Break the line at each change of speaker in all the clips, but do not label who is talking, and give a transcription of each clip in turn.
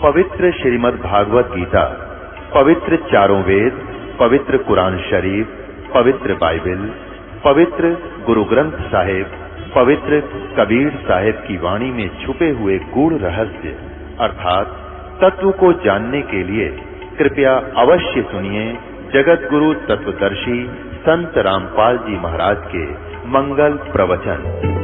पवित्र श्रीमद् भागवत गीता, पवित्र चारों वेद, पवित्र कुरान शरीफ, पवित्र बाइबल, पवित्र गुरु ग्रंथ साहिब, पवित्र कबीर साहिब की वाणी में छुपे हुए गूढ़ रहस्य अर्थात तत्व को जानने के लिए कृपया अवश्य सुनिए जगत गुरु तत्वदर्शी संत रामपाल जी महाराज के मंगल प्रवचन।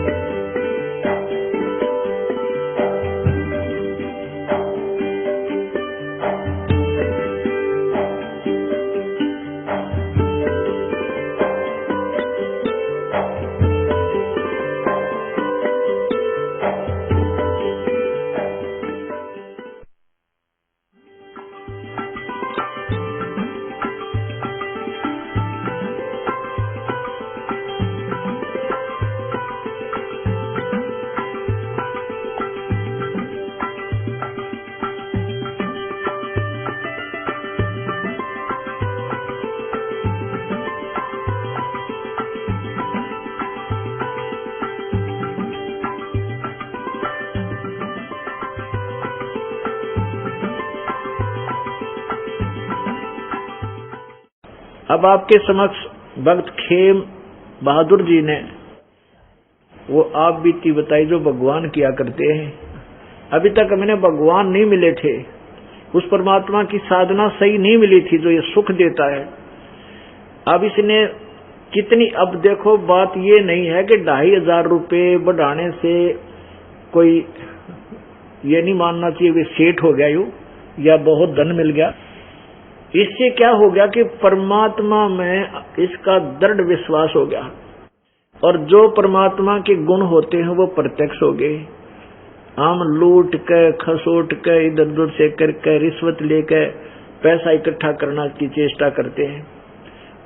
अब आपके समक्ष भक्त खेम बहादुर जी ने वो आप बीती बताई जो भगवान किया करते हैं। अभी तक हमें भगवान नहीं मिले थे, उस परमात्मा की साधना सही नहीं मिली थी जो ये सुख देता है। अब इसने कितनी, अब देखो बात ये नहीं है कि 2500 रुपये बढ़ाने से कोई ये नहीं मानना चाहिए कि सेठ हो गया यूं या बहुत धन मिल गया। इससे क्या हो गया कि परमात्मा में इसका दृढ़ विश्वास हो गया और जो परमात्मा के गुण होते हैं वो प्रत्यक्ष हो गए। हम लूट के खसोट के इधर उधर से करके रिश्वत लेकर पैसा इकट्ठा करना की चेष्टा करते हैं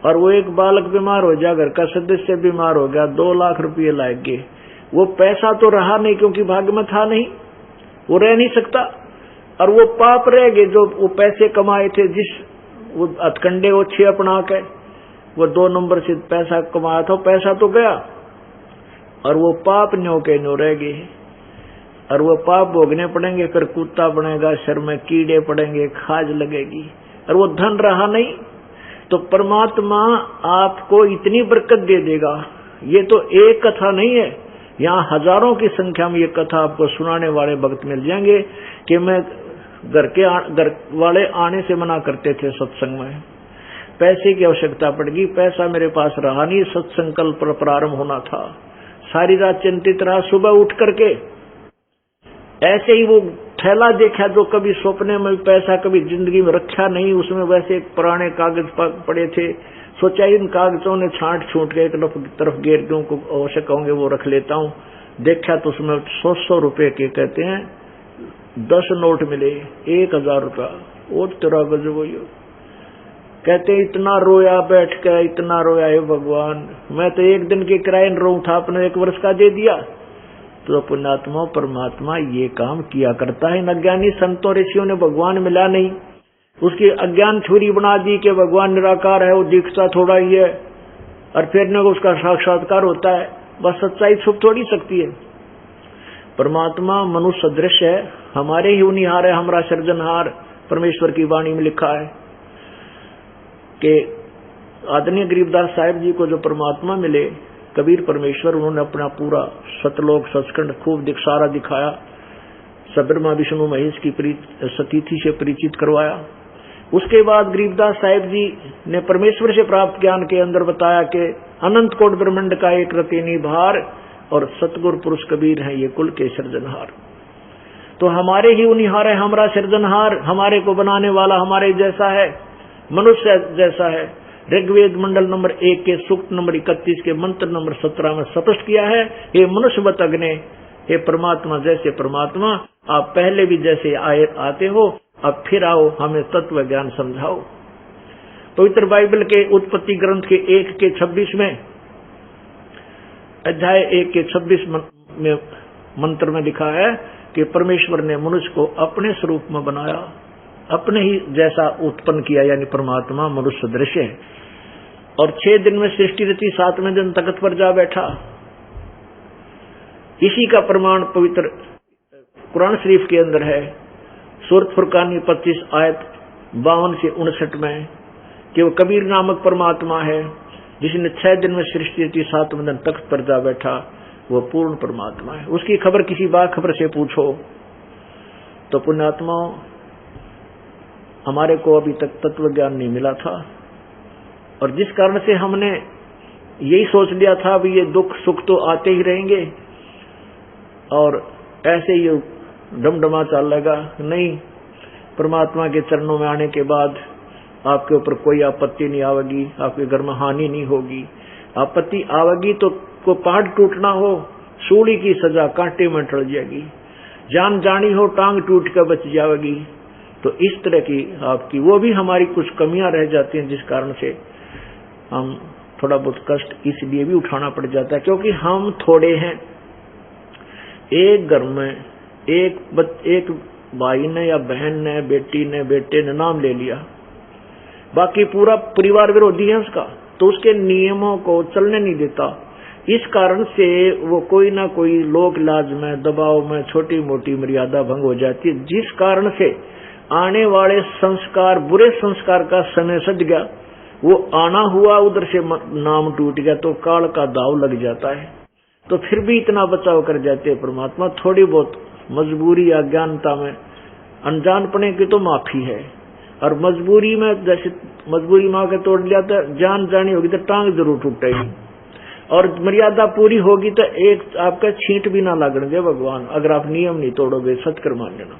और वो एक बालक बीमार हो जाए, घर का सदस्य बीमार हो गया, 2 लाख रुपये लाग गए, वो पैसा तो रहा नहीं क्योंकि भाग्य में था नहीं, वो रह नहीं सकता और वो पाप रह गए जो वो पैसे कमाए थे, जिस वो हथकंडे ओछे अपना के वो 2 नंबर से पैसा कमाया था, पैसा तो गया और वो पाप न्यो के न्यो रह गए और वो पाप भोगने पड़ेंगे। फिर कुत्ता बनेगा, सिर में कीड़े पड़ेंगे, खाज लगेगी और वो धन रहा नहीं। तो परमात्मा आपको इतनी बरकत दे देगा। ये तो एक कथा नहीं है, यहाँ हजारों की संख्या में ये कथा आपको सुनाने वाले भक्त मिल जाएंगे कि मैं घर वाले आने से मना करते थे सत्संग में, पैसे की आवश्यकता पड़गी, पैसा मेरे पास रहा नहीं, सत्संग कल प्रारंभ होना था, सारी रात चिंतित रहा, सुबह उठ करके ऐसे ही वो थैला देखा जो कभी सपने में पैसा कभी जिंदगी में रखा नहीं, उसमें वैसे पुराने कागज पड़े थे, सोचा इन कागजों ने छांट छूट के एक तरफ गेर दूं को आवश्यक होंगे वो रख लेता हूं। देखा तो उसमें 100 रुपए के कहते हैं 10 नोट मिले, 1000 रुपया, और तेरा गजब। कहते इतना रोया बैठ के, इतना रोया हे भगवान, मैं तो एक दिन के किराए न रोऊं था, आपने 1 वर्ष का दे दिया। तो पुण्यात्मा परमात्मा ये काम किया करता है। इन अज्ञानी संतों ऋषियों ने भगवान मिला नहीं, उसकी अज्ञान छुरी बना दी कि भगवान निराकार है, वो दिखता थोड़ा ही है और फिर न उसका साक्षात्कार होता है। बस सच्चाई छुप थोड़ी सकती है। परमात्मा मनुष्य सदृश है, हमारे ही उनिहार है, हमारा सृजनहार। परमेश्वर की वाणी में लिखा है कि आदरणीय गरीबदास साहिब जी को जो परमात्मा मिले, कबीर परमेश्वर, उन्होंने अपना पूरा सतलोक सचखंड खूब सारा दिखाया, ब्रह्मा विष्णु महेश की सतीथि से परिचित करवाया। उसके बाद गरीबदास साहिब जी ने परमेश्वर से प्राप्त ज्ञान के अंदर बताया कि अनंत कोट ब्रह्मांड का एक रतीनी भार और सतगुरु पुरुष कबीर है ये कुल के सृजनहार। तो हमारे ही उनिहार है, हमारा सृजनहार, हमारे को बनाने वाला हमारे जैसा है, मनुष्य जैसा है। ऋग्वेद मंडल नंबर 1 के सूक्त नंबर 31 के मंत्र नंबर 17 में स्पष्ट किया है, हे मनुष्य बतग्ने, हे परमात्मा जैसे परमात्मा, आप पहले भी जैसे आते हो, अब फिर आओ, हमें तत्व ज्ञान समझाओ। पवित्र बाइबल के उत्पत्ति ग्रंथ के 1 के 26 में, अध्याय 1 के 26 में मंत्र में लिखा है कि परमेश्वर ने मनुष्य को अपने स्वरूप में बनाया, अपने ही जैसा उत्पन्न किया, यानी परमात्मा मनुष्य दृश्य है। और 6 दिन में सृष्टि रची, 7वें दिन तख्त पर जा बैठा। इसी का प्रमाण पवित्र कुरान शरीफ के अंदर है। सूरत फुरकान की 25 आयत 52 से 59 में कि वो कबीर नामक परमात्मा है जिसने 6 दिन में सृष्टि की, 7वें दिन तख्त पर जा बैठा, वो पूर्ण परमात्मा है। उसकी खबर किसी बाखबर से पूछो। तो पुण्यात्माओं, हमारे को अभी तक तत्व ज्ञान नहीं मिला था, और जिस कारण से हमने यही सोच लिया था भी ये दुख सुख तो आते ही रहेंगे और ऐसे ही डमडमा चलेगा। नहीं, परमात्मा के चरणों में आने के बाद आपके ऊपर कोई आपत्ति नहीं आवेगी, आपके घर में हानि नहीं होगी। आपत्ति आवेगी तो को पहाड़ टूटना हो, सूली की सजा कांटे में टल जाएगी, जान जानी हो टांग टूट कर बच जाएगी। तो इस तरह की आपकी वो भी हमारी कुछ कमियां रह जाती हैं, जिस कारण से हम थोड़ा बहुत कष्ट इसलिए भी उठाना पड़ जाता है क्योंकि हम थोड़े हैं। एक घर में एक भाई ने या बहन ने, बेटी ने, बेटे ने नाम ले लिया, बाकी पूरा परिवार विरोधी है उसका, तो उसके नियमों को चलने नहीं देता। इस कारण से वो कोई ना कोई लोक लाज में, दबाव में छोटी मोटी मर्यादा भंग हो जाती है, जिस कारण से आने वाले संस्कार, बुरे संस्कार का समय सज गया, वो आना हुआ, उधर से नाम टूट गया, तो काल का दाव लग जाता है। तो फिर भी इतना बचाव कर जाते हैं परमात्मा। थोड़ी बहुत मजबूरी या अज्ञानता में अनजानपने की तो माफी है, और मजबूरी में जैसे मजबूरी माँ के तोड़ लिया तो जान जानी होगी तो टांग जरूर टूटेगी, और मर्यादा पूरी होगी तो एक आपका छींट भी ना लगने दे भगवान, अगर आप नियम नहीं तोड़ोगे, सत्कर मान लेना।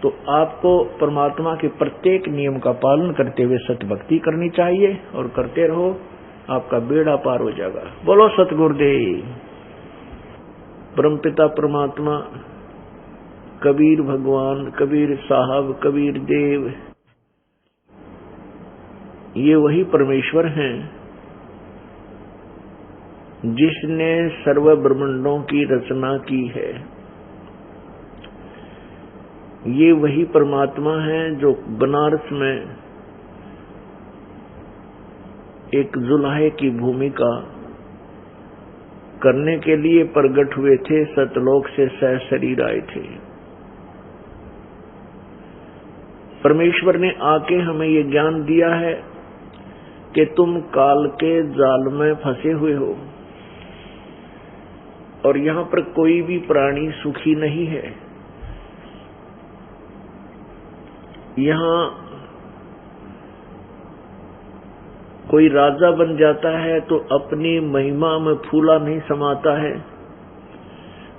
तो आपको परमात्मा के प्रत्येक नियम का पालन करते हुए सत्य भक्ति करनी चाहिए, और करते रहो, आपका बेड़ा पार हो जाएगा। बोलो सतगुरुदेव। परमपिता परमात्मा कबीर भगवान, कबीर साहब, कबीर देव, ये वही परमेश्वर हैं जिसने सर्व ब्रह्मांडों की रचना की है। ये वही परमात्मा है जो बनारस में एक जुलाहे की भूमिका करने के लिए प्रकट हुए थे, सतलोक से सह शरीर आए थे। परमेश्वर ने आके हमें ये ज्ञान दिया है कि तुम काल के जाल में फंसे हुए हो, और यहां पर कोई भी प्राणी सुखी नहीं है। यहाँ कोई राजा बन जाता है तो अपनी महिमा में फूला नहीं समाता है,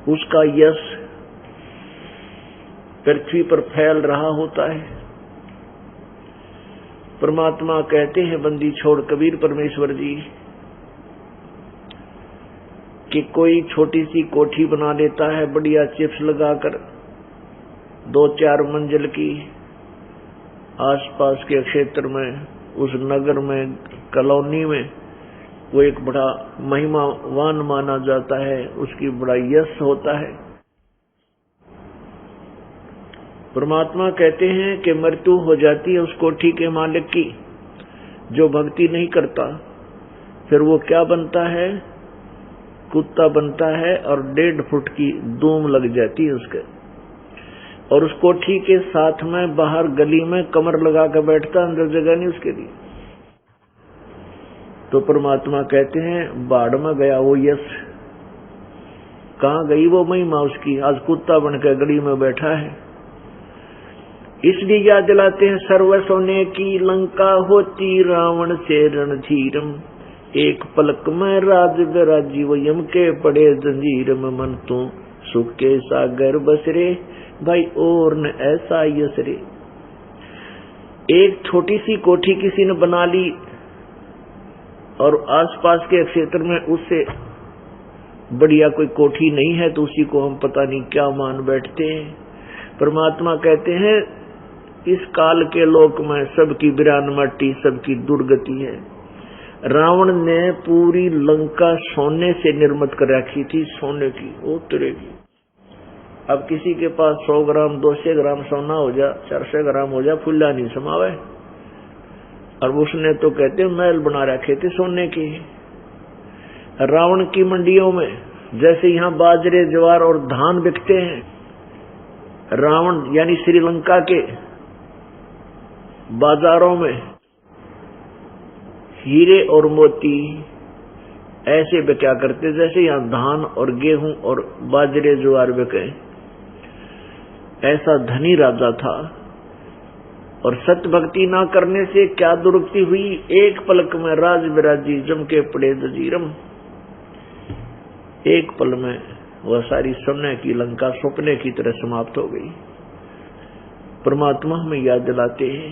उसका यश पृथ्वी पर फैल रहा होता है। परमात्मा कहते हैं बंदी छोड़ कबीर परमेश्वर जी कि कोई छोटी सी कोठी बना लेता है बढ़िया चिप्स लगाकर, 2-4 मंजिल की, आसपास के क्षेत्र में, उस नगर में, कॉलोनी में वो एक बड़ा महिमावान माना जाता है, उसकी बड़ा यश होता है। परमात्मा कहते हैं कि मृत्यु हो जाती है उस कोठी के मालिक की जो भक्ति नहीं करता, फिर वो क्या बनता है? कुत्ता बनता है, और 1.5 फुट की दूम लग जाती है उसके, और उस कोठी के साथ में बाहर गली में कमर लगा कर बैठता, अंदर जगह नहीं उसके लिए। तो परमात्मा कहते हैं बाढ़ में गया वो यश, कहाँ गई वो महिमा उसकी? आज कुत्ता बनकर गली में बैठा है। इसलिए याद दिलाते हैं सर्व सोने की लंका होती रावण से रणधीरम, एक पलक में राज विराजी वो यम के पड़े जंजीर में, मन तू सुख के सागर बसरे भाई और न ऐसा यसरे। एक छोटी सी कोठी किसी ने बना ली और आसपास के क्षेत्र में उससे बढ़िया कोई कोठी नहीं है तो उसी को हम पता नहीं क्या मान बैठते हैं। परमात्मा कहते हैं इस काल के लोक में सबकी बिरान मट्टी, सबकी दुर्गति है। रावण ने पूरी लंका सोने से निर्मित कर रखी थी, सोने की, वो तरह की। अब किसी के पास 100 ग्राम 200 ग्राम सोना हो जा, 400 ग्राम हो जा, फुल्ला नहीं समावे। और उसने तो कहते महल बना रखे थे सोने के। रावण की मंडियों में जैसे यहाँ बाजरे, ज्वार और धान बिकते हैं, रावण यानी श्रीलंका के बाजारों में हीरे और मोती ऐसे बिका करते जैसे यहाँ धान और गेहूं और बाजरे ज्वार बिके। ऐसा धनी राजा था। और सत्य भक्ति ना करने से क्या दुर्गति हुई, एक पलक में राज विराजी जम के पड़े जजीरम। एक पल में वह सारी सोने की लंका सपने की तरह समाप्त हो गई। परमात्मा हमें याद दिलाते हैं,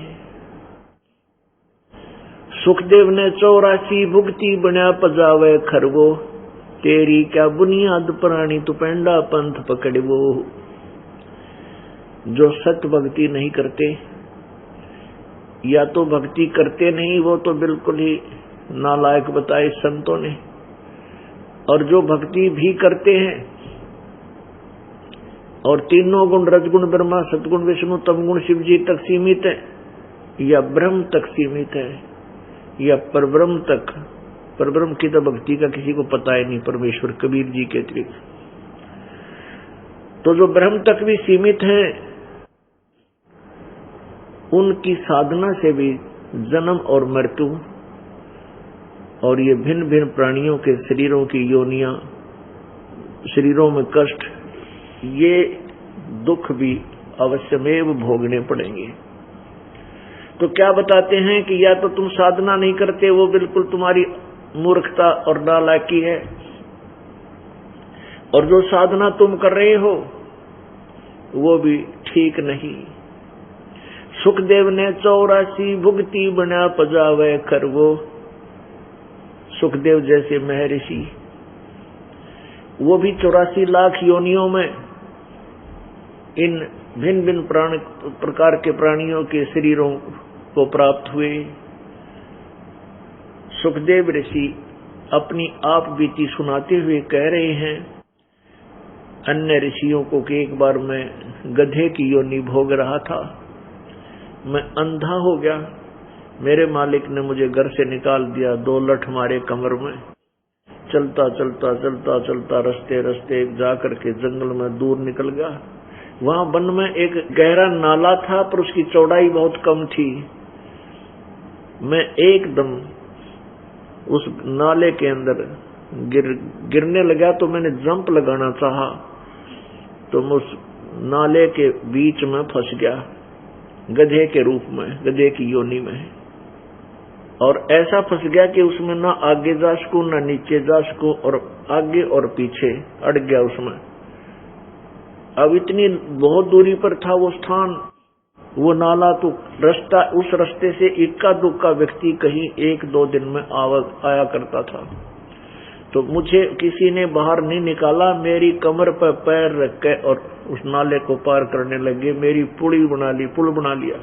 सुखदेव ने 84 भुगती बना पजावे खरगो, तेरी क्या बुनियाद प्राणी तू पेंडा पंथ पकड़वो। जो सत्य भक्ति नहीं करते या तो भक्ति करते नहीं, वो तो बिल्कुल ही नालायक बताए संतों ने। और जो भक्ति भी करते हैं और तीनों गुण रजगुण ब्रह्मा सतगुण विष्णु तमगुण शिव जी तक सीमित है या ब्रह्म तक सीमित है या परब्रह्म तक, परब्रह्म की तो भक्ति का किसी को पता ही नहीं परमेश्वर कबीर जी के अतिरिक्त। तो जो ब्रह्म तक भी सीमित है उनकी साधना से भी जन्म और मृत्यु और ये भिन्न भिन्न प्राणियों के शरीरों की योनियां, शरीरों में कष्ट, ये दुख भी अवश्यमेव भोगने पड़ेंगे। तो क्या बताते हैं कि या तो तुम साधना नहीं करते, वो बिल्कुल तुम्हारी मूर्खता और नालायकी है, और जो साधना तुम कर रहे हो वो भी ठीक नहीं। सुखदेव ने 84 भुगती बना पजावे खरगो। सुखदेव जैसे महर्षि वो भी 84 लाख योनियों में इन भिन्न भिन्न प्रकार के प्राणियों के शरीरों को प्राप्त हुए। सुखदेव ऋषि अपनी आप बीती सुनाते हुए कह रहे हैं अन्य ऋषियों को कि एक बार मैं गधे की योनि भोग रहा था, मैं अंधा हो गया, मेरे मालिक ने मुझे घर से निकाल दिया, 2 लठ मारे कमर में, चलता चलता चलता चलता रस्ते रस्ते जाकर के जंगल में दूर निकल गया। वहां वन में एक गहरा नाला था पर उसकी चौड़ाई बहुत कम थी। मैं एकदम उस नाले के अंदर गिरने लगा तो मैंने जंप लगाना चाहा तो मैं उस नाले के बीच में फंस गया, गधे के रूप में, गधे की योनि में। और ऐसा फंस गया कि उसमें ना आगे जा सकूं ना नीचे जा सकूं, और आगे और पीछे अड़ गया उसमें। अब इतनी बहुत दूरी पर था वो स्थान, वो नाला, तो रास्ता, उस रास्ते से इक्का दुक्का व्यक्ति कहीं 1-2 दिन में आया करता था। तो मुझे किसी ने बाहर नहीं निकाला, मेरी कमर पर पैर रख के और उस नाले को पार करने लगे, मेरी पुल बना लिया।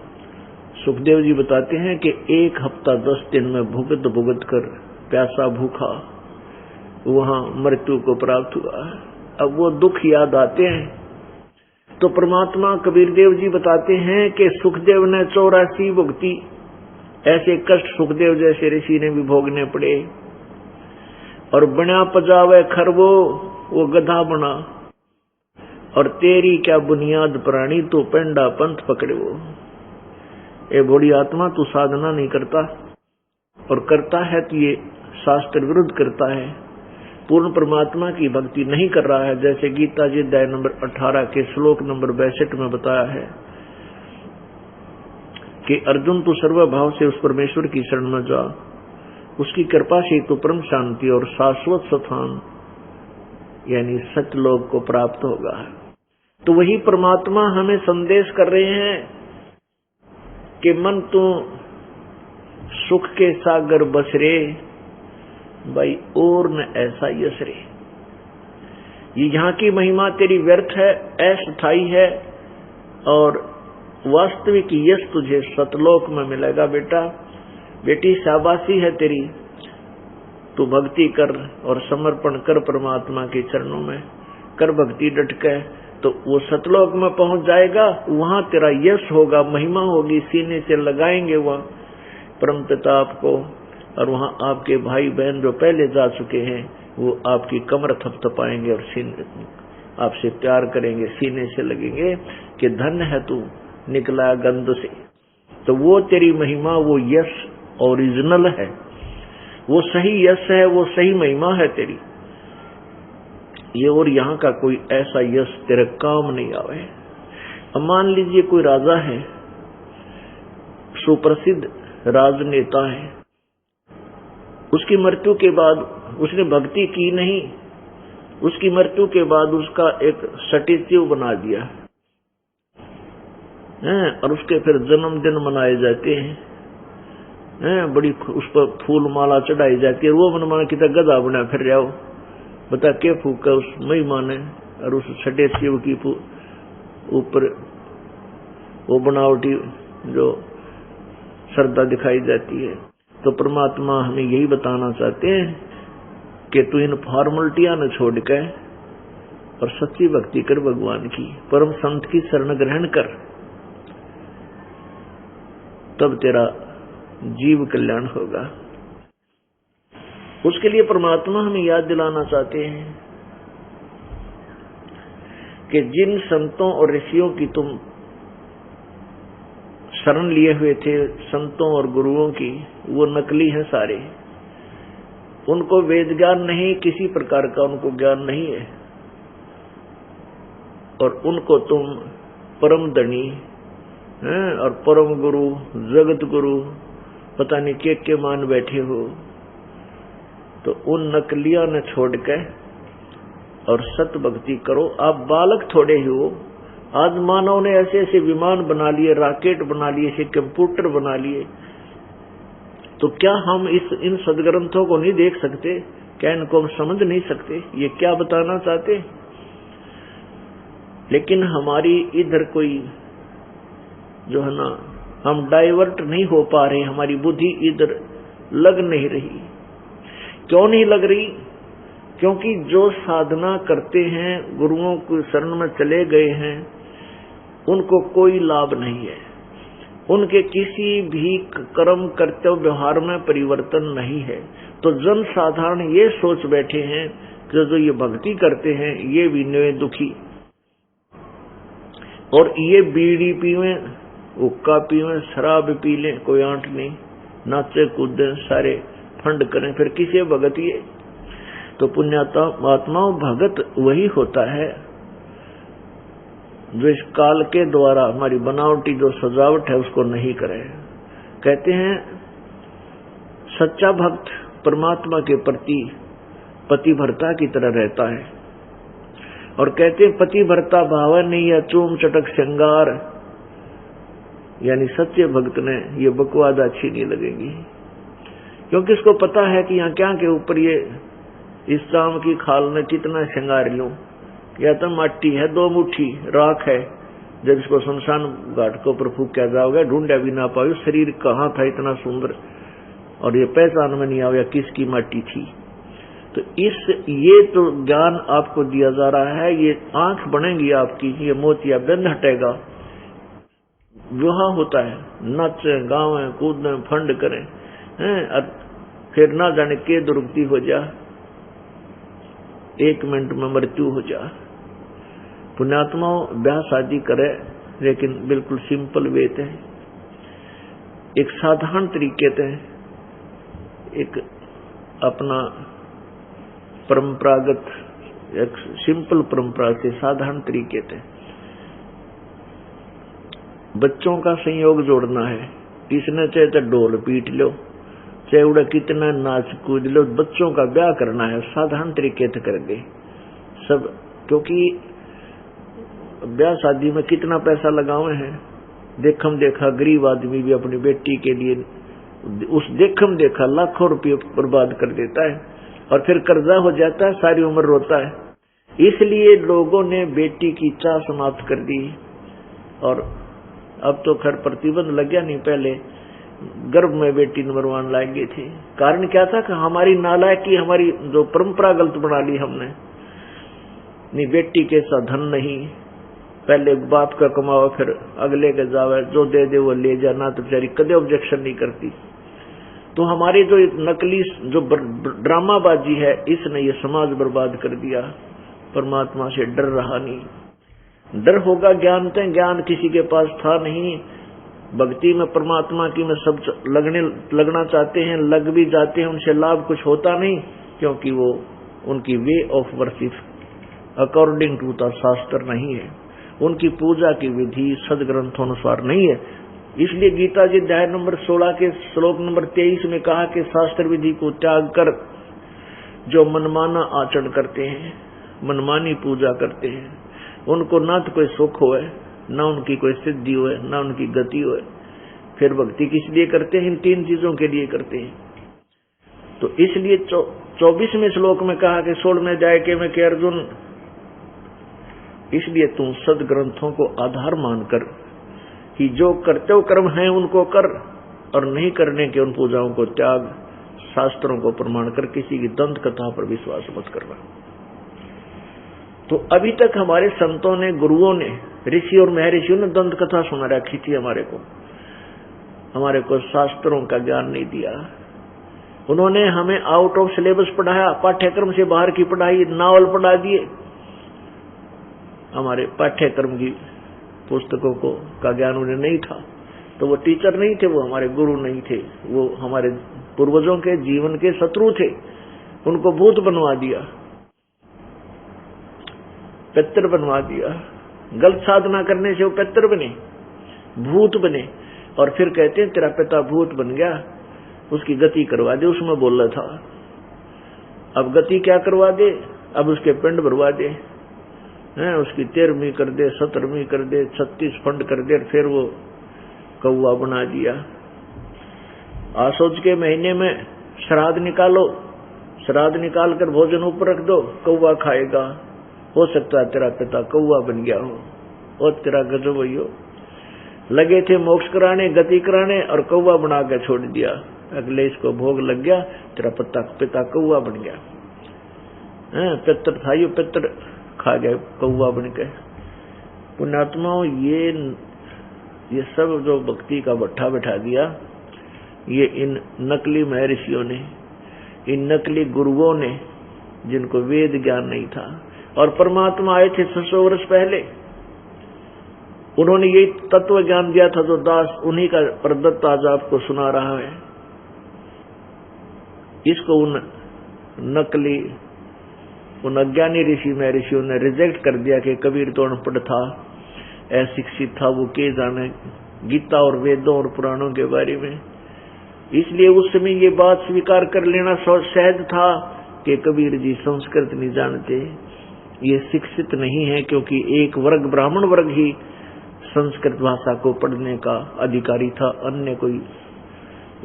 सुखदेव जी बताते हैं कि 1 हफ्ता 10 दिन में भुगत कर प्यासा भूखा वहां मृत्यु को प्राप्त हुआ। अब वो दुख याद आते हैं तो परमात्मा कबीर देव जी बताते हैं कि सुखदेव ने 84 भुगती, ऐसे कष्ट सुखदेव जैसे ऋषि ने भी भोगने पड़े। और बना पजावे खरगो, वो गधा बना, और तेरी क्या बुनियाद प्राणी तू पेंडा पंथ पकड़े। वो ए बड़ी आत्मा, तू साधना नहीं करता, और करता है तो ये शास्त्र विरुद्ध करता है, पूर्ण परमात्मा की भक्ति नहीं कर रहा है। जैसे गीता जी अध्याय नंबर 18 के श्लोक नंबर 62 में बताया है कि अर्जुन तू सर्वभाव से उस परमेश्वर की शरण में जा, उसकी कृपा से तो परम शांति और शाश्वत स्थान यानी सत्यलोक को प्राप्त होगा। तो वही परमात्मा हमें संदेश कर रहे हैं कि मन तू सुख के सागर बसरे भाई, और न ऐसा यसरे। ये यहाँ की महिमा तेरी व्यर्थ है, अस्थायी है, और वास्तविक यश तुझे सतलोक में मिलेगा। बेटा बेटी शाबाशी है तेरी, तू भक्ति कर और समर्पण कर परमात्मा के चरणों में, कर भक्ति डट के, तो वो सतलोक में पहुंच जाएगा। वहां तेरा यश होगा, महिमा होगी, सीने से लगाएंगे वहां परम पिता आपको, और वहां आपके भाई बहन जो पहले जा चुके हैं वो आपकी कमर थपथपाएंगे और आपसे प्यार करेंगे, सीने से लगेंगे कि धन है तू, निकला गंध से। तो वो तेरी महिमा, वो यश ओरिजिनल है, वो सही यश है, वो सही महिमा है तेरी ये। और यहाँ का कोई ऐसा यश तेरे काम नहीं आवे। अब मान लीजिए कोई राजा है, सुप्रसिद्ध राजनेता है, उसकी मृत्यु के बाद उसने भक्ति की नहीं, उसकी मृत्यु के बाद उसका एक स्टैच्यू बना दिया है और उसके फिर जन्मदिन मनाए जाते हैं, बड़ी उस पर फूल माला चढ़ाई जाती है। वो मन माना कि गधा बना फिर रहा हो, बता के फूका उस महिमा ने, और उस स्टैच्यू की ऊपर वो बनावटी जो श्रद्धा दिखाई जाती है। तो परमात्मा हमें यही बताना चाहते हैं कि तू इन फॉर्मलिटियां न छोड़ के और सच्ची भक्ति कर भगवान की, परम संत की शरण ग्रहण कर, तब तेरा जीव कल्याण होगा। उसके लिए परमात्मा हमें याद दिलाना चाहते हैं कि जिन संतों और ऋषियों की तुम शरण लिए हुए थे, संतों और गुरुओं की, वो नकली हैं सारे। उनको वेद ज्ञान नहीं, किसी प्रकार का उनको ज्ञान नहीं है, और उनको तुम परम धनी और परम गुरु, जगत गुरु पता नहीं के मान बैठे हो। तो उन नकलियों ने छोड़ के और सत भक्ति करो। आप बालक थोड़े ही हो। आज मानव ने ऐसे ऐसे विमान बना लिए, रॉकेट बना लिए, ऐसे कंप्यूटर बना लिए, तो क्या हम इन सदग्रंथों को नहीं देख सकते? क्या इनको हम समझ नहीं सकते? ये क्या बताना चाहते? लेकिन हमारी इधर कोई जो है ना, हम डाइवर्ट नहीं हो पा रहे, हमारी बुद्धि इधर लग नहीं रही। क्यों नहीं लग रही? क्योंकि जो साधना करते हैं, गुरुओं की शरण में चले गए हैं, उनको कोई लाभ नहीं है। उनके किसी भी कर्म कर्तव्य व्यवहार में परिवर्तन नहीं है। तो जन साधारण ये सोच बैठे हैं कि जो ये भक्ति करते हैं ये भी नए दुखी, और ये बीड़ी पीवे, हुक्का पीवे, शराब पी लें, कोई आंट नहीं, नाचे कूदे, सारे फंड करें, फिर किसे भगत ये? तो पुण्यात्मा भगत वही होता है जो इस काल के द्वारा हमारी बनावटी जो सजावट है उसको नहीं करे। कहते हैं सच्चा भक्त परमात्मा के प्रति पतिव्रता की तरह रहता है, और कहते हैं पतिव्रता भाव नहीं या चूम चटक श्रृंगार, यानी सच्चे भक्त ने ये बकवाद अच्छी नहीं लगेगी, क्योंकि इसको पता है कि यहाँ क्या के ऊपर ये इस शाम की खाल में कितना श्रृंगार लूं, या तो माटी है, 2 मुट्ठी राख है, जब इसको शमशान घाट को ऊपर फूंका जाओगे ढूंढा भी ना पाओ शरीर कहाँ था इतना सुंदर, और ये पहचान में नहीं आया किसकी माटी थी। तो ये तो ज्ञान आपको दिया जा रहा है, ये आंख बनेगी आपकी, ये मोतिया बंद हटेगा, विवाह होता है, नाचे गावे कूदे फंड करें, फिर ना जाने के दुर्गति हो जा, 1 मिनट में मृत्यु हो जा। पुण्यात्मा ब्याह शादी करे, लेकिन बिल्कुल सिंपल वे थे, एक साधारण तरीके थे, एक अपना परंपरागत, एक सिंपल परंपरा से साधारण तरीके थे। बच्चों का संयोग जोड़ना है, इसने चाहे तो ढोल पीट लो, चाहे उड़ा कितना नाच कूद लो, बच्चों का ब्याह करना है, साधारण तरीके से कर दे सब। क्योंकि ब्याह शादी में कितना पैसा लगावे हैं, देखम देखा गरीब आदमी भी अपनी बेटी के लिए उस देखम देखा लाखों रुपये बर्बाद कर देता है, और फिर कर्जा हो जाता है, सारी उम्र रोता है। इसलिए लोगों ने बेटी की चाह समाप्त कर दी, और अब तो खैर प्रतिबंध लग गया, नहीं पहले गर्भ में बेटी मरवाने लाए गए थे। कारण क्या था कि हमारी नालायकी, हमारी जो परंपरा गलत बना ली हमने। नहीं, बेटी के साथ धन नहीं, पहले बाप का कमावा फिर अगले के जावे, जो दे दे वो ले जाना, तो बेचारी कदे ऑब्जेक्शन नहीं करती। तो हमारी जो नकली जो ड्रामाबाजी है, इसने ये समाज बर्बाद कर दिया। परमात्मा से डर रहा नहीं। डर होगा ज्ञान ते, ज्ञान किसी के पास था नहीं। भक्ति में परमात्मा की में सब लगना चाहते हैं, लग भी जाते हैं, उनसे लाभ कुछ होता नहीं, क्योंकि वो उनकी way of worship according to the shastra नहीं है, उनकी पूजा की विधि सदग्रंथों अनुसार नहीं है। इसलिए गीता जी अध्याय नंबर 16 के श्लोक नंबर 23 में कहा कि शास्त्र विधि को त्याग कर जो मनमाना आचरण करते हैं, मनमानी पूजा करते हैं, उनको ना तो कोई सुख होए, ना उनकी कोई सिद्धि होए, ना उनकी गति होए। फिर भक्ति किस लिए करते हैं? इन तीन चीजों के लिए करते हैं। तो इसलिए 24वें श्लोक में कहा कि 16 में जाए के मैं के अर्जुन, इसलिए तुम सदग्रंथों को आधार मानकर कि जो कर्तव्य कर्म है उनको कर, और नहीं करने के उन पूजाओं को त्याग। शास्त्रों को प्रमाण कर किसी की दंत कथा पर विश्वास मत करना। तो अभी तक हमारे संतों ने, गुरुओं ने, ऋषि और महर्षियों ने दंत कथा सुना रखी थी। हमारे को शास्त्रों का ज्ञान नहीं दिया। उन्होंने हमें आउट ऑफ सिलेबस पढ़ाया, पाठ्यक्रम से बाहर की पढ़ाई, नावल पढ़ा दिए। हमारे पाठ्यक्रम की पुस्तकों को का ज्ञान उन्हें नहीं था, तो वो टीचर नहीं थे, वो हमारे गुरु नहीं थे, वो हमारे पूर्वजों के जीवन के शत्रु थे। उनको भूत बनवा दिया, पितर बनवा दिया। गलत साधना करने से वो पितर बने, भूत बने, और फिर कहते हैं तेरा पिता भूत बन गया, उसकी गति करवा दे। उसमें बोल रहा था, अब गति क्या करवा दे? अब उसके पिंड भरवा दे, उसकी 13वीं कर दे, 17वीं कर दे, 36 फंड कर दे, फिर वो कौवा बना दिया। आसोज के महीने में श्राद्ध निकालो, श्राद्ध निकाल कर भोजन ऊपर रख दो, कौवा खाएगा। हो सकता है तेरा पिता कौवा बन गया हो, और तेरा गजब हो। लगे थे मोक्ष कराने, गति कराने, और कौवा बना के छोड़ दिया। अगले इसको भोग लग गया, तेरा पिता कौवा बन गया। पितर था, यो पितर खा गए कौवा बन के। पुण्यात्माओं, ये सब जो भक्ति का भट्ठा बैठा दिया, ये इन नकली महर्षियों ने, इन नकली गुरुओं ने, जिनको वेद ज्ञान नहीं था। और परमात्मा आए थे 600 वर्ष पहले, उन्होंने यही तत्व ज्ञान दिया था जो दास उन्हीं का प्रदत्त आज आपको सुना रहा है। इसको उन नकली, उन अज्ञानी ऋषि महर्षियों ने रिजेक्ट कर दिया कि कबीर तो अनपढ़ था, अशिक्षित था, वो के जाने गीता और वेदों और पुराणों के बारे में। इसलिए उस समय ये बात स्वीकार कर लेना सहज था कि कबीर जी संस्कृत नहीं जानते, ये शिक्षित नहीं है, क्योंकि एक वर्ग, ब्राह्मण वर्ग ही संस्कृत भाषा को पढ़ने का अधिकारी था, अन्य कोई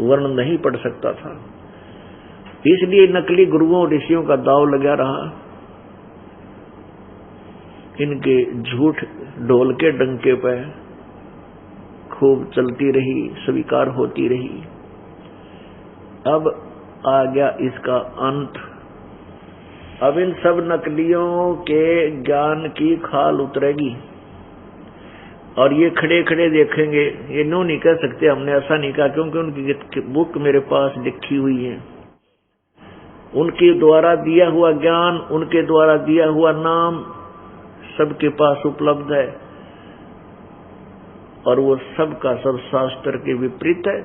वर्ण नहीं पढ़ सकता था। इसलिए नकली गुरुओं ऋषियों का दाव लगा रहा। इनके झूठ ढोल के डंके पे खूब चलती रही, स्वीकार होती रही। अब आ गया इसका अंत। अब इन सब नकलियों के ज्ञान की खाल उतरेगी, और ये खड़े खड़े देखेंगे। ये नो नहीं कह सकते, हमने ऐसा नहीं कहा, क्योंकि उनकी बुक मेरे पास लिखी हुई है। उनके द्वारा दिया हुआ ज्ञान, उनके द्वारा दिया हुआ नाम सबके पास उपलब्ध है, और वो सब का सब शास्त्र के विपरीत है।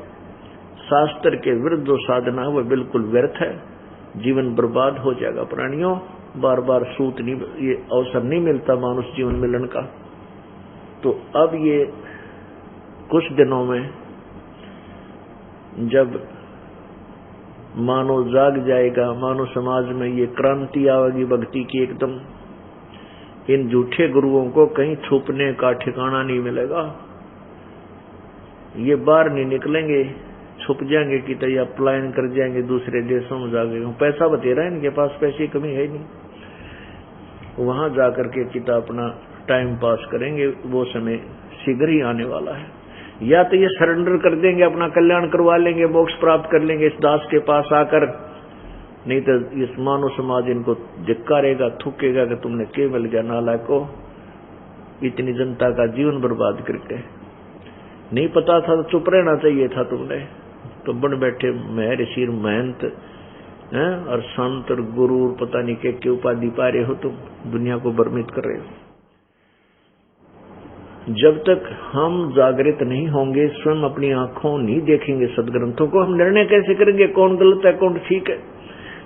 शास्त्र के विरुद्ध जो साधना है वो बिल्कुल व्यर्थ है, जीवन बर्बाद हो जाएगा। प्राणियों, बार बार सूत नहीं, ये अवसर नहीं मिलता मानुष जीवन मिलन का। तो अब ये कुछ दिनों में जब मानव जाग जाएगा, मानव समाज में ये क्रांति आएगी भक्ति की एकदम, इन झूठे गुरुओं को कहीं छुपने का ठिकाना नहीं मिलेगा। ये बाहर नहीं निकलेंगे, छुप जाएंगे कि तो या पलायन कर जाएंगे, दूसरे देशों में जाके। पैसा बतेरा है, इनके पास पैसे की कमी है नहीं, वहां जाकर के किता अपना टाइम पास करेंगे। वो समय शीघ्र ही आने वाला है। या तो ये सरेंडर कर देंगे, अपना कल्याण करवा लेंगे, मोक्ष प्राप्त कर लेंगे इस दास के पास आकर, नहीं तो इस मानव समाज इनको धिक्कारेगा, थूकेगा कि तुमने क्या मिल गया नालायको, इतनी जनता का जीवन बर्बाद करके। नहीं पता था तो चुप रहना चाहिए था तुमने, तो बन बैठे महर्षि महंत हैं, और संत और गुरु और पता नहीं क्या क्या उपाधि पा रहे हो, तुम दुनिया को भ्रमित कर रहे हो। जब तक हम जागृत नहीं होंगे, स्वयं अपनी आंखों नहीं देखेंगे सदग्रंथों को, हम निर्णय कैसे करेंगे कौन गलत है कौन ठीक है।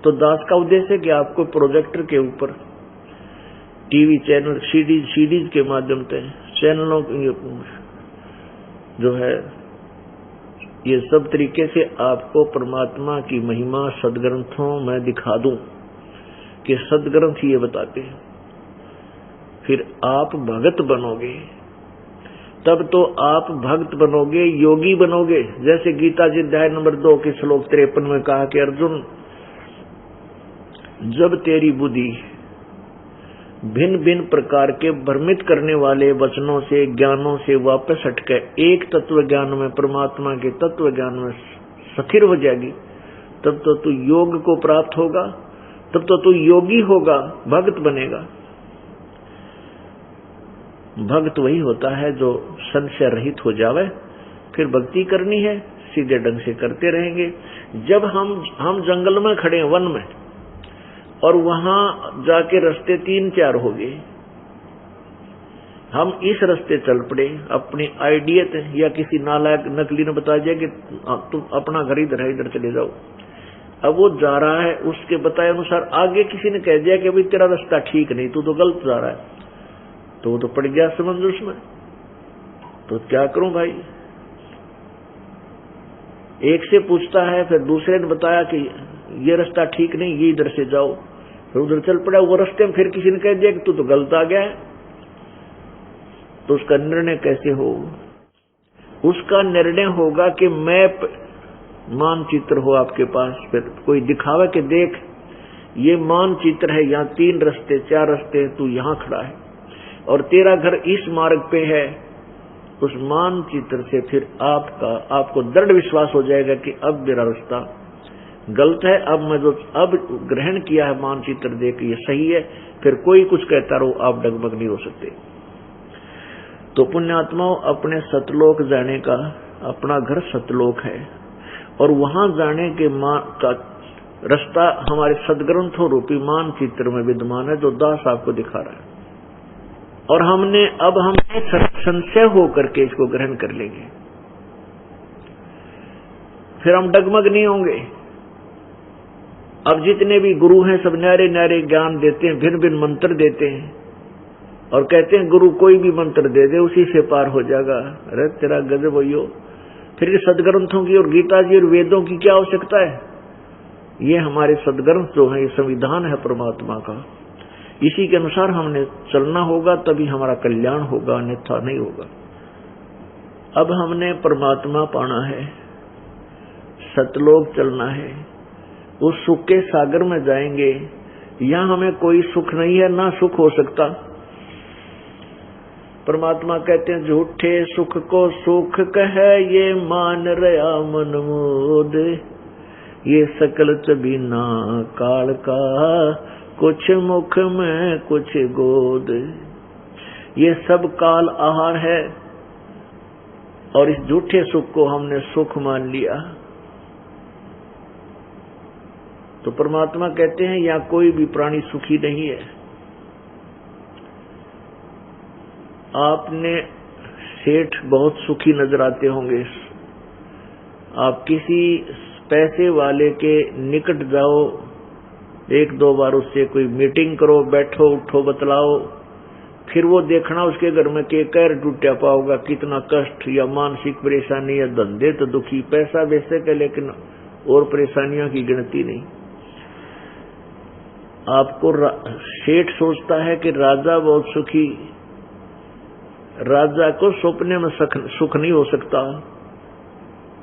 तो दास का उद्देश्य है कि आपको प्रोजेक्टर के ऊपर टीवी चैनल सीडीज के माध्यम से चैनलों जो है ये सब तरीके से आपको परमात्मा की महिमा सदग्रंथों में दिखा दूं कि सदग्रंथ ये बताते हैं। फिर आप भगत बनोगे, तब तो आप भक्त बनोगे, योगी बनोगे। जैसे गीता जी अध्याय नंबर 2 के श्लोक 53 में कहा कि अर्जुन, जब तेरी बुद्धि भिन्न भिन्न प्रकार के भ्रमित करने वाले वचनों से ज्ञानों से वापस हटकर एक तत्व ज्ञान में, परमात्मा के तत्व ज्ञान में स्थिर हो जाएगी, तब तो तू योग को प्राप्त होगा, तब तो तू योगी होगा, भक्त बनेगा। भक्त वही होता है जो संशय रहित हो जावे। फिर भक्ति करनी है, सीधे ढंग से करते रहेंगे। जब हम जंगल में खड़े हैं, वन में, और वहां जाके रास्ते 3-4 हो गए, हम इस रास्ते चल पड़े, अपनी आइडियत या किसी नालायक नकली ने बता दिया कि तुम अपना घर इधर है, इधर चले जाओ। अब वो जा रहा है, उसके बताए अनुसार आगे किसी ने कह दिया कि भाई तेरा रास्ता ठीक नहीं, तू तो गलत जा रहा है, तो वो तो पड़ गया समझ उसमें। तो क्या करूं भाई? एक से पूछता है, फिर दूसरे ने बताया कि ये रास्ता ठीक नहीं, ये इधर से जाओ, फिर उधर चल पड़ा। वो रास्ते में फिर किसी ने कह दिया कि तू तो गलत आ गया है। तो उसका निर्णय कैसे हो? उसका निर्णय होगा कि मैप मानचित्र हो आपके पास, फिर कोई दिखावा कि देख ये मानचित्र है, यहाँ 3 रास्ते 4 रास्ते, तू यहाँ खड़ा है और तेरा घर इस मार्ग पे है। उस मानचित्र से फिर आपको दृढ़ विश्वास हो जाएगा कि अब मेरा रास्ता गलत है, अब मैं जो अब ग्रहण किया है मानचित्र देख ये सही है। फिर कोई कुछ कहता रहो, आप डगमग नहीं हो सकते। तो पुण्यात्माओं, अपने सतलोक जाने का अपना घर सतलोक है, और वहां जाने के का रास्ता हमारे सदग्रंथों रूपी मानचित्र में विद्यमान है, जो दास आपको दिखा रहा है। और हमने संशय होकर के इसको ग्रहण कर लेंगे, फिर हम डगमग नहीं होंगे। अब जितने भी गुरु हैं सब न्यारे न्यारे ज्ञान देते हैं, भिन्न भिन्न मंत्र देते हैं, और कहते हैं गुरु कोई भी मंत्र दे दे उसी से पार हो जाएगा। अरे तेरा गजब हो। फिर ये सदग्रंथों की और गीता जी और वेदों की क्या आवश्यकता है? ये हमारे सदग्रंथ जो है, ये संविधान है परमात्मा का, इसी के अनुसार हमने चलना होगा, तभी हमारा कल्याण होगा, अन्यथा नहीं होगा। अब हमने परमात्मा पाना है, सतलोक चलना है, उस सुख के सागर में जाएंगे। यहां हमें कोई सुख नहीं है, ना सुख हो सकता। परमात्मा कहते हैं झूठे सुख को सुख कहे, ये मान रहा मन मोद, ये सकल बिना काल का, कुछ मुख में कुछ गोद। ये सब काल आहार है, और इस झूठे सुख को हमने सुख मान लिया। तो परमात्मा कहते हैं यहाँ कोई भी प्राणी सुखी नहीं है। आपने सेठ बहुत सुखी नजर आते होंगे, आप किसी पैसे वाले के निकट जाओ, 1-2 बार उससे कोई मीटिंग करो, बैठो उठो बतलाओ, फिर वो देखना उसके घर में के कैर टूटा पाओगा, कितना कष्ट या मानसिक परेशानी या धंधे तो दुखी, पैसा बेशक है लेकिन और परेशानियों की गिनती नहीं। आपको सेठ सोचता है कि राजा बहुत सुखी, राजा को सपने में सुख नहीं हो सकता।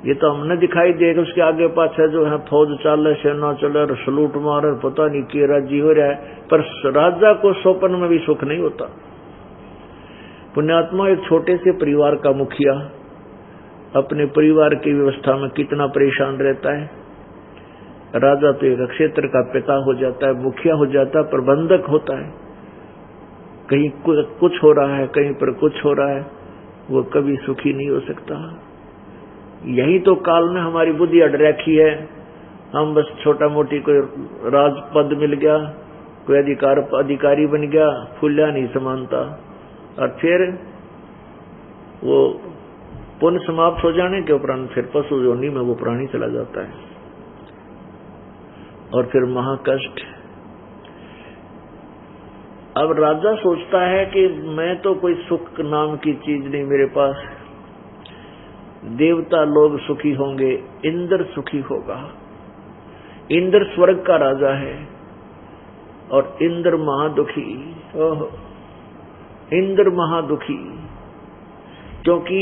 ये तो हमने दिखाई देगा, उसके आगे पाछे जो है फौज चले, सेना चले, सलूट मारे, पता नहीं कि राजी हो रहा है, पर राजा को स्वप्न में भी सुख नहीं होता। पुण्यात्मा, एक छोटे से परिवार का मुखिया अपने परिवार की व्यवस्था में कितना परेशान रहता है। राजा तो एक क्षेत्र का पिता हो जाता है, मुखिया हो जाता है, प्रबंधक होता है, कहीं कुछ हो रहा है, कहीं पर कुछ हो रहा है, वो कभी सुखी नहीं हो सकता। यही तो काल ने हमारी बुद्धि अड़ रखी है, हम बस छोटा मोटी कोई राज पद मिल गया, कोई अधिकारी बन गया, फूलिया नहीं समानता, और फिर वो पुण्य समाप्त हो जाने के उपरांत फिर पशु योनि में वो प्राणी चला जाता है, और फिर महाकष्ट। अब राजा सोचता है कि मैं तो कोई सुख नाम की चीज नहीं मेरे पास, देवता लोग सुखी होंगे, इंद्र सुखी होगा। इंद्र स्वर्ग का राजा है और इंद्र महादुखी। ओह, इंद्र महादुखी, क्योंकि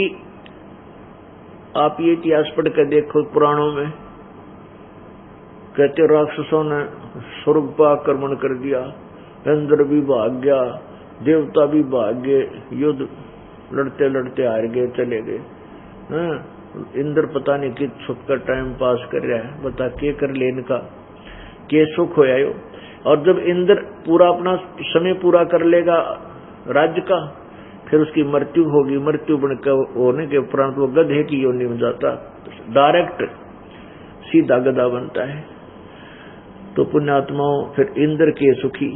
आप ये इतिहास पढ़ कर देखो पुराणों में, कहते राक्षसों ने स्वर्ग पर आक्रमण कर दिया, इंद्र भी भाग गया, देवता भी भाग गए, युद्ध लड़ते लड़ते हार गए, चले गए। इंद्र पता नहीं कि सुख का टाइम पास कर रहा है, बता के कर ले इनका, के सुख हो आयो। और जब इंद्र पूरा अपना समय पूरा कर लेगा राज्य का, फिर उसकी मृत्यु होगी, मृत्यु बनकर होने के उपरांत वो गधे की योनि में जाता, डायरेक्ट सीधा गधा बनता है। तो पुण्यात्माओं फिर इंद्र के सुखी।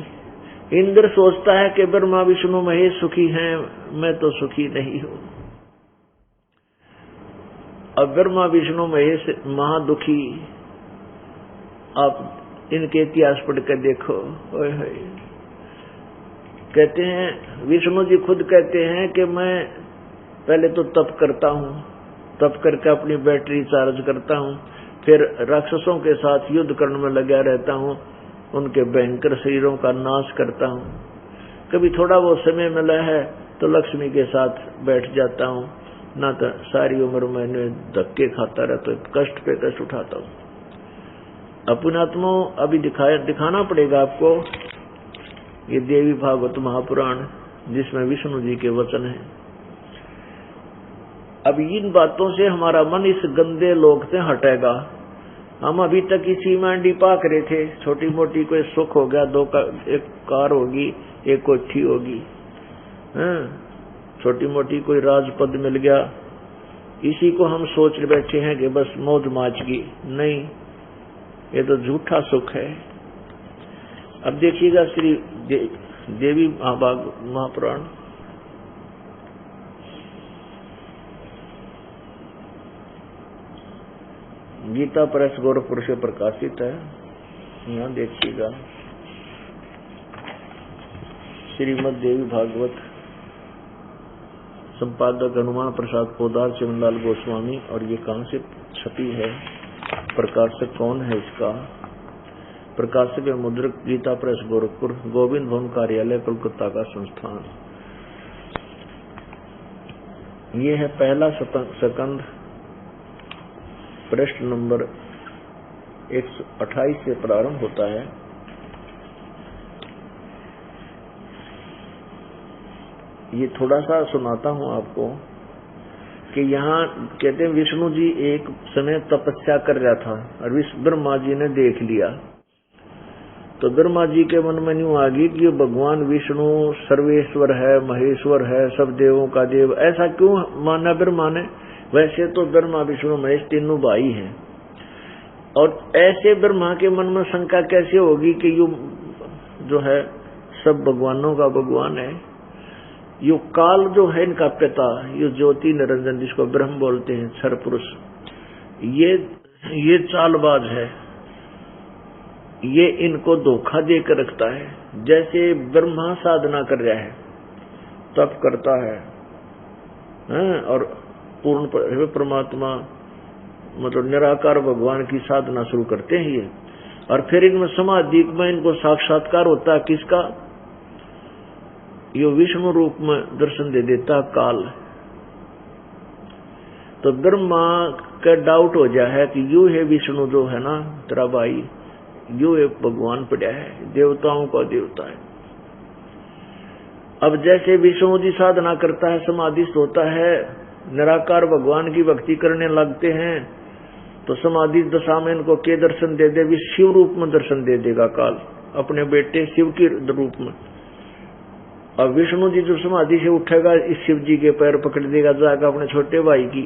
इंद्र सोचता है कि ब्रह्मा विष्णु महेश सुखी हैं, मैं तो सुखी नहीं हूं। अब ब्रह्मा विष्णु महेश महादुखी, आप इनके इतिहास पढ़कर देखो। ओए होए, कहते हैं विष्णु जी खुद कहते हैं कि मैं पहले तो तप करता हूं, तप करके अपनी बैटरी चार्ज करता हूं, फिर राक्षसों के साथ युद्ध करने में लगा रहता हूं, उनके भयंकर शरीरों का नाश करता हूं। कभी थोड़ा वो समय मिला है तो लक्ष्मी के साथ बैठ जाता हूं, ना तो सारी उम्र मैंने धक्के खाता रहता, कष्ट पे कष्ट उठाता हूं। अपनात्मा अभी दिखाना पड़ेगा आपको ये देवी भागवत महापुराण, जिसमें विष्णु जी के वचन हैं। अब इन बातों से हमारा मन इस गंदे लोक से हटेगा। हम अभी तक इसी मांडी पाक रहे थे, छोटी मोटी कोई सुख हो गया, एक कार होगी, एक कोठी होगी, छोटी मोटी कोई राजपद मिल गया, इसी को हम सोच बैठे हैं कि बस मौज माचगी। नहीं, ये तो झूठा सुख है। अब देखिएगा श्री देवी महापुराण, गीता प्रेस गोरखपुर से प्रकाशित है। यहाँ देखिएगा श्रीमद देवी भागवत, संपादक हनुमान प्रसाद पोदार चिमनलाल गोस्वामी। और ये कहाँ से छपी है, प्रकाशक कौन है इसका? प्रकाशक है मुद्रक गीता प्रेस गोरखपुर, गोविंद भवन कार्यालय कोलकाता का संस्थान। ये है पहला सकंद, पृष्ठ नंबर 128 से प्रारंभ होता है। ये थोड़ा सा सुनाता हूं आपको कि यहाँ कहते हैं विष्णु जी एक समय तपस्या कर रहा था और ब्रह्मा जी ने देख लिया। तो ब्रह्मा जी के मन में न्यू आ गई कि भगवान विष्णु सर्वेश्वर है, महेश्वर है, सब देवों का देव। ऐसा क्यों माना ब्रह्मा ने? वैसे तो ब्रह्मा विष्णु महेश तीनों भाई हैं, और ऐसे ब्रह्मा के मन में शंका कैसे होगी कि यू जो है सब भगवानों का भगवान है। यू काल जो है इनका पिता, यू ज्योति निरंजन जिसको ब्रह्म बोलते हैं, क्षर पुरुष, ये चालबाज है, ये इनको धोखा देकर रखता है। जैसे ब्रह्मा साधना कर रहा है, तप करता है, और पूर्ण परमात्मा मतलब निराकार भगवान की साधना शुरू करते हैं ये, और फिर इनमें समाधि में इनको साक्षात्कार होता है किसका? यो विष्णु रूप में दर्शन दे देता काल। तो ब्रह्मा का डाउट हो जाए है कि यू है विष्णु जो है ना तेरा भाई, यू एक भगवान पड़ा है, देवताओं का देवता है। अब जैसे विष्णु जी साधना करता है, समाधिस्थ होता है, निराकार भगवान की भक्ति करने लगते हैं, तो समाधि दशा में इनको के दर्शन दे दे? शिव रूप में दर्शन दे देगा काल, अपने बेटे शिव के रूप में। और विष्णु जी जो समाधि से उठेगा, इस शिव जी के पैर पकड़ देगा, जाकर अपने छोटे भाई की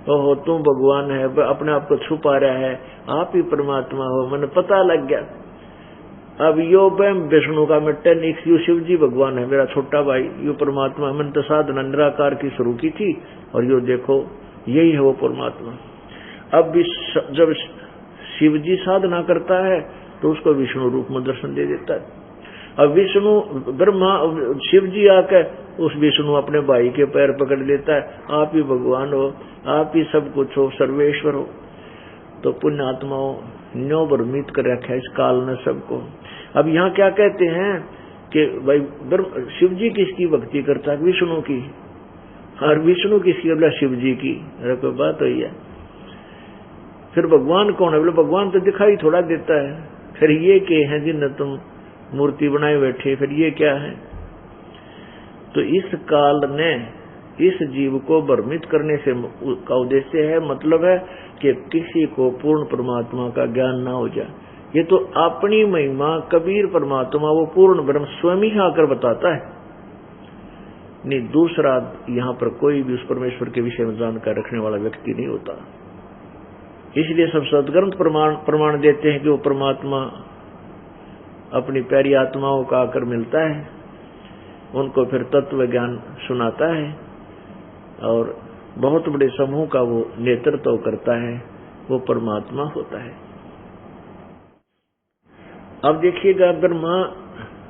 ओहो तुम भगवान है, अपने आप को छुपा रहा है, आप ही परमात्मा हो, मैंने पता लग गया। अब यो विष्णु का मिट्टे यू शिव जी भगवान है, मेरा छोटा भाई, यो परमात्मा। मैंने तो साधना निराकार की शुरू की थी और यो देखो यही है वो परमात्मा। अब भी जब शिव जी साधना करता है तो उसको विष्णु रूप में दर्शन दे देता है। अब विष्णु ब्रह्मा शिव जी आकर उस विष्णु अपने भाई के पैर पकड़ लेता है, आप ही भगवान हो, आप ही सब कुछ हो, सर्वेश्वर हो। तो पुण्य आत्माओं न्यो भ्रमित कर रखा है इस काल ने सबको। अब यहाँ क्या कहते हैं कि भाई शिव जी किसकी भक्ति करता है? विष्णु की। और विष्णु किसकी? बोला शिव जी की। अरे कोई बात हुई है? फिर भगवान कौन है? बोले भगवान तो दिखाई थोड़ा देता है। फिर ये के हैं जिन्हें तुम मूर्ति बनाए बैठे, फिर ये क्या है? तो इस काल ने इस जीव को भ्रमित करने से का उद्देश्य है, मतलब है कि किसी को पूर्ण परमात्मा का ज्ञान ना हो जाए। ये तो अपनी महिमा कबीर परमात्मा वो पूर्ण ब्रह्म स्वयं ही आकर बताता है, नहीं दूसरा यहाँ पर कोई भी उस परमेश्वर के विषय में जानकार रखने वाला व्यक्ति नहीं होता। इसलिए सब सदग्रंथ प्रमाण देते हैं कि वो परमात्मा अपनी प्यारी आत्माओं का आकर मिलता है, उनको फिर तत्व ज्ञान सुनाता है और बहुत बड़े समूह का वो नेतृत्व करता है, वो परमात्मा होता है। अब देखिएगा, ब्रह्मा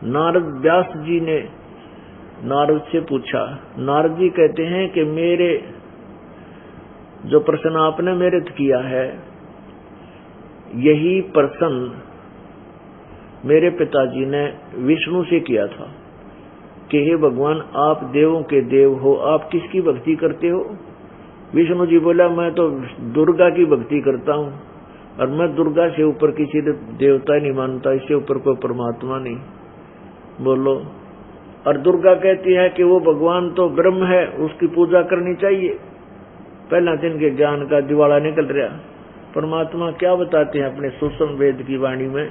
नारद व्यास जी ने नारद से पूछा। नारद जी कहते हैं कि मेरे जो प्रश्न आपने मेरे से किया है, यही प्रश्न मेरे पिताजी ने विष्णु से किया था कि हे भगवान, आप देवों के देव हो, आप किसकी भक्ति करते हो? विष्णु जी बोला, मैं तो दुर्गा की भक्ति करता हूँ और मैं दुर्गा से ऊपर किसी देवता नहीं मानता, इससे ऊपर कोई परमात्मा नहीं। बोलो। और दुर्गा कहती है कि वो भगवान तो ब्रह्म है, उसकी पूजा करनी चाहिए। पहला दिन के ज्ञान का दिवाला निकल रहा। परमात्मा क्या बताते हैं अपने सूक्ष्म वेद की वाणी में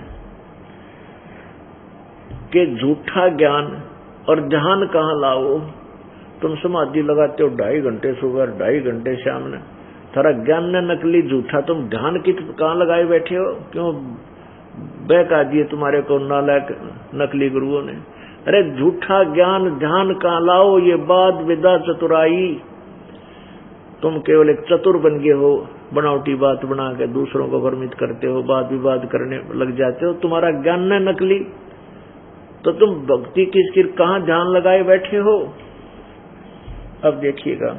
कि झूठा ज्ञान और ध्यान कहाँ लाओ? तुम समाधि लगाते हो 2.5 घंटे सुबह, 2.5 घंटे शाम ने, थारा ज्ञान ने नकली झूठा, तुम ध्यान की कहाँ लगाए बैठे हो? क्यों बहका दिए तुम्हारे को नालायक नकली गुरुओं ने? अरे झूठा ज्ञान ध्यान कहाँ लाओ? ये बात विदा चतुराई। तुम केवल एक चतुर बन गए हो, बनावटी बात बना के दूसरों को भ्रमित करते हो, वाद विवाद करने लग जाते हो, तुम्हारा ज्ञान न नकली। तो तुम भक्ति किसकी कहाँ ध्यान लगाए बैठे हो? अब देखिएगा,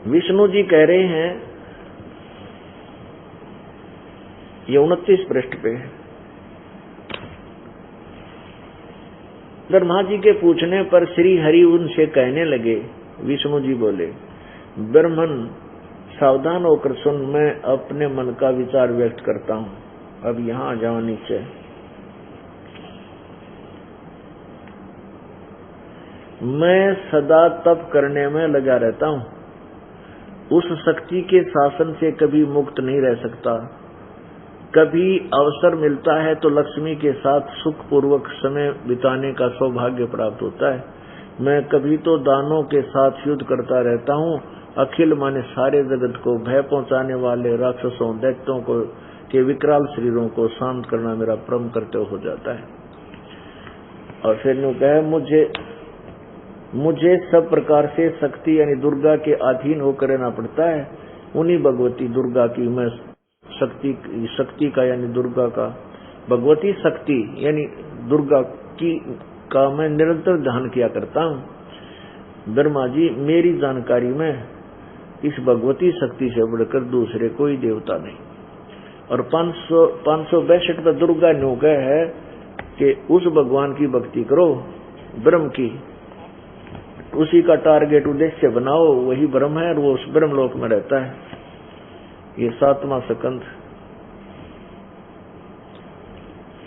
विष्णु जी कह रहे हैं, ये 29 पृष्ठ पे है। ब्रह्मा जी के पूछने पर श्री हरि उनसे कहने लगे, विष्णु जी बोले, ब्रह्मन सावधान होकर सुन, मैं अपने मन का विचार व्यक्त करता हूं। अब यहां आ जाओ नीचे। मैं सदा तप करने में लगा रहता हूं, उस शक्ति के शासन से कभी मुक्त नहीं रह सकता। कभी अवसर मिलता है तो लक्ष्मी के साथ सुखपूर्वक समय बिताने का सौभाग्य प्राप्त होता है। मैं कभी तो दानों के साथ युद्ध करता रहता हूँ। अखिल माने सारे जगत को भय पहुंचाने वाले राक्षसों दैत्यों को के विकराल शरीरों को शांत करना मेरा परम कर्तव्य हो जाता है। और फिर नु कहे, मुझे सब प्रकार से शक्ति यानी दुर्गा के अधीन होकर रहना पड़ता है। उन्हीं भगवती दुर्गा की मैं शक्ति का यानी दुर्गा का, भगवती शक्ति यानी दुर्गा की का मैं निरंतर ध्यान किया करता हूँ। ब्रह्मा जी, मेरी जानकारी में इस भगवती शक्ति से बढ़कर दूसरे कोई देवता नहीं। और 562 पर दुर्गा न्यू है कि उस भगवान की भक्ति करो, ब्रह्म की, उसी का टारगेट उद्देश्य बनाओ, वही ब्रह्म है और वो उस ब्रह्म लोक में रहता है। ये 7वां स्कंध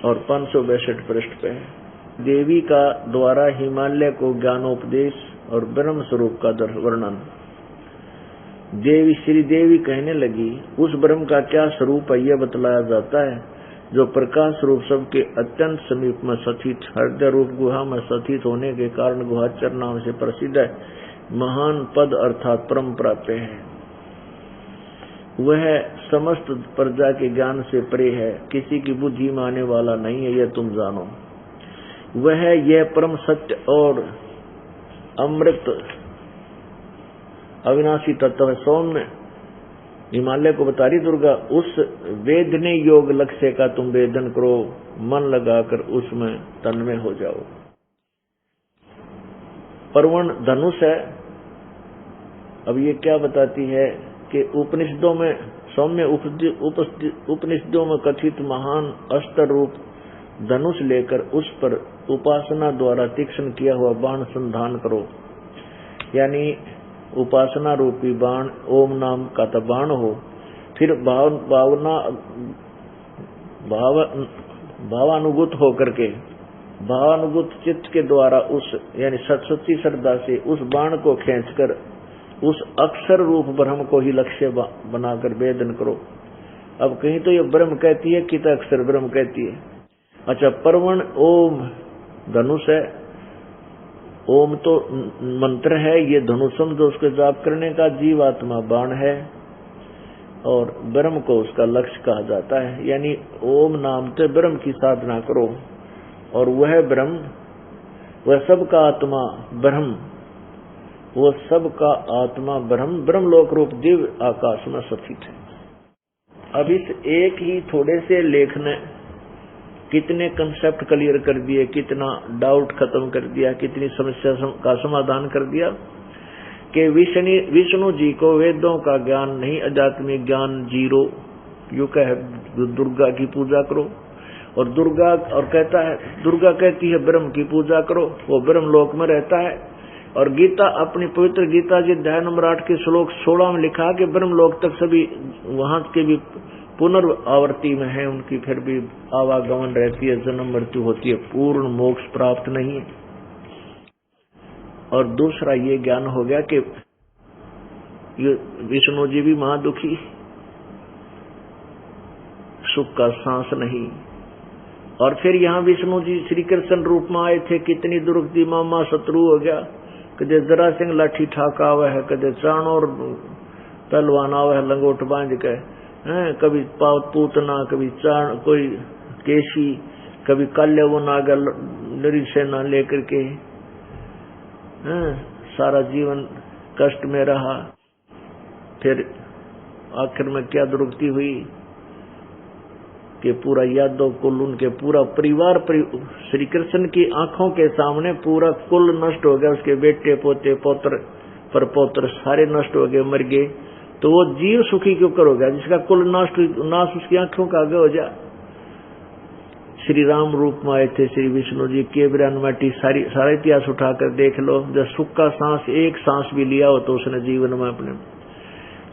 और 562 पृष्ठ पे है। देवी का द्वारा हिमालय को ज्ञानोपदेश और ब्रह्म स्वरूप का वर्णन। देवी श्री देवी कहने लगी, उस ब्रह्म का क्या स्वरूप है यह बतलाया जाता है, जो प्रकाश रूप सबके अत्यंत समीप में स्थित, हृदय रूप गुहा में स्थित होने के कारण गुहाचर नाम से प्रसिद्ध है। महान पद अर्थात परम प्राप्य है। वह समस्त प्रजा के ज्ञान से परे है, किसी की बुद्धि में आने वाला नहीं है, यह तुम जानो। वह यह परम सत्य और अमृत अविनाशी तत्व है। सौम्य हिमालय को बता रही दुर्गा, उस वेदने योग लक्ष्य का तुम वेदन करो, मन लगाकर उसमें तन्मय हो जाओ। पर्वण धनुष है। अब ये क्या बताती है कि उपनिषदों में, सौम्य उपनिषदों में कथित महान अस्त्र रूप धनुष लेकर उस पर उपासना द्वारा तीक्ष्ण किया हुआ बाण संधान करो। यानी उपासना रूपी बाण ओम नाम का तो बाण हो, फिर भावानुगुत होकर के, भावानुगुत चित्त के द्वारा उस यानी सच्ची श्रद्धा से उस बाण को खींचकर उस अक्षर रूप ब्रह्म को ही लक्ष्य बनाकर वेदन करो। अब कहीं तो ये ब्रह्म कहती है, कित अक्षर ब्रह्म कहती है। अच्छा, पर्वण ओम धनुष है, ओम तो मंत्र है, ये धनुषम जो उसके जाप करने का जीवात्मा बाण है, और ब्रह्म को उसका लक्ष्य कहा जाता है। यानी ओम नाम से ब्रह्म की साधना करो, और वह ब्रह्म, वह सबका आत्मा ब्रह्म, वो सबका आत्मा ब्रह्म ब्रह्मलोक रूप दिव्य आकाश में स्थित है। अब इस एक ही थोड़े से लेख ने कितने कंसेप्ट क्लियर कर दिए, कितना डाउट खत्म कर दिया, कितनी समस्या का समाधान कर दिया कि विष्णु जी को वेदों का ज्ञान नहीं, आध्यात्मिक ज्ञान जीरो। यू कहे दुर्गा की पूजा करो, और दुर्गा और कहता है, दुर्गा कहती है ब्रह्म की पूजा करो, वो ब्रह्म लोक में रहता है। और गीता, अपनी पवित्र गीता जी अध्याय नंबर 8 के श्लोक 16 में लिखा कि ब्रह्म लोक तक सभी वहां के भी पुनर्आवर्ती में है, उनकी फिर भी आवागमन रहती है, जन्म मृत्यु होती है, पूर्ण मोक्ष प्राप्त नहीं है। और दूसरा ये ज्ञान हो गया कि ये विष्णु जी भी महादुखी, सुख का सांस नहीं। और फिर यहाँ विष्णु जी श्री कृष्ण रूप में आए थे, कितनी दुर्गति मामा शत्रु हो गया, कदे जरा सिंह लाठी ठाका हुआ है, कदे चाण और पहलवान हुआ है लंगोट बांध के, कभी पूतना, कभी चाण, कोई केशी, कभी काल्य वो नागा नरी सेना लेकर के, सारा जीवन कष्ट में रहा। फिर आखिर में क्या दुर्गति हुई कि पूरा यादव कुल, उनके पूरा परिवार श्री कृष्ण की आंखों के सामने पूरा कुल नष्ट हो गया, उसके बेटे पोते पौत्र परपौत्र सारे नष्ट हो गए, मर गए। तो वो जीव सुखी क्यों करोगे जिसका कुल नाश उसकी आंखों का आगे हो जा। श्री राम रूप में आए थे श्री विष्णु जी, के बिरानमाटी सारा इतिहास उठाकर देख लो, जब सुख का सांस एक सांस भी लिया हो तो उसने जीवन में अपने,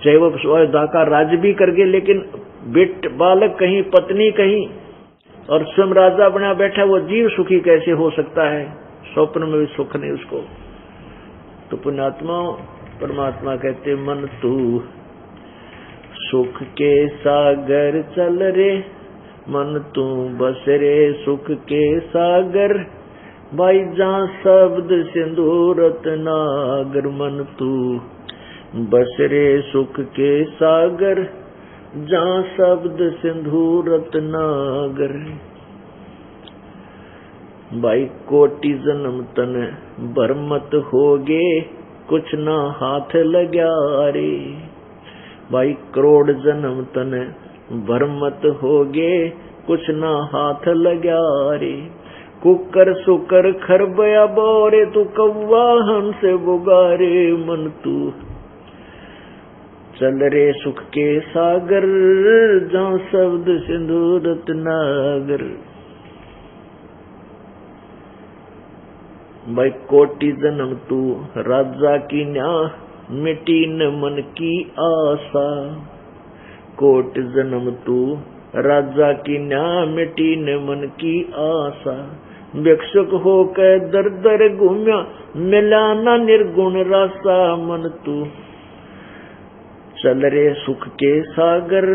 चाहे वो अयोध्या का राज भी कर गए, लेकिन बेट बालक कहीं, पत्नी कहीं, और स्वयं राजा बना बैठा, वो जीव सुखी कैसे हो सकता है? स्वप्न में भी सुख नहीं उसको। तो पुण्यात्मा परमात्मा कहते, मन तू सुख के सागर चल रे, मन तू बस रे सुख के सागर, भाई जहाँ शब्द सिंधु रत्नागर, मन तू बस रे सुख के सागर, जहाँ शब्द सिंधु रत्नागर। भाई कोटि जन्म तन भरमत होगे, कुछ ना हाथ लग्या रे, भाई करोड़ जन्म तन भरमत होगे, कुछ ना हाथ लग्या रे। कुकर सुकर खरबया बोरे, तू कौवा हंस बुगारे, मन तू चल रे सुख के सागर, जहाँ शब्द सिंधु रत्नागर। भाई कोटि जन्म तू राजा की न्या, मिटी न मन की आशा, कोट जन्म तू राजा की न्या, मिटी न मन की आशा। भिक्षुक होकर दर दर घूम्या, मिला ना निर्गुण रासा, मन तू चल रे सुख के सागर,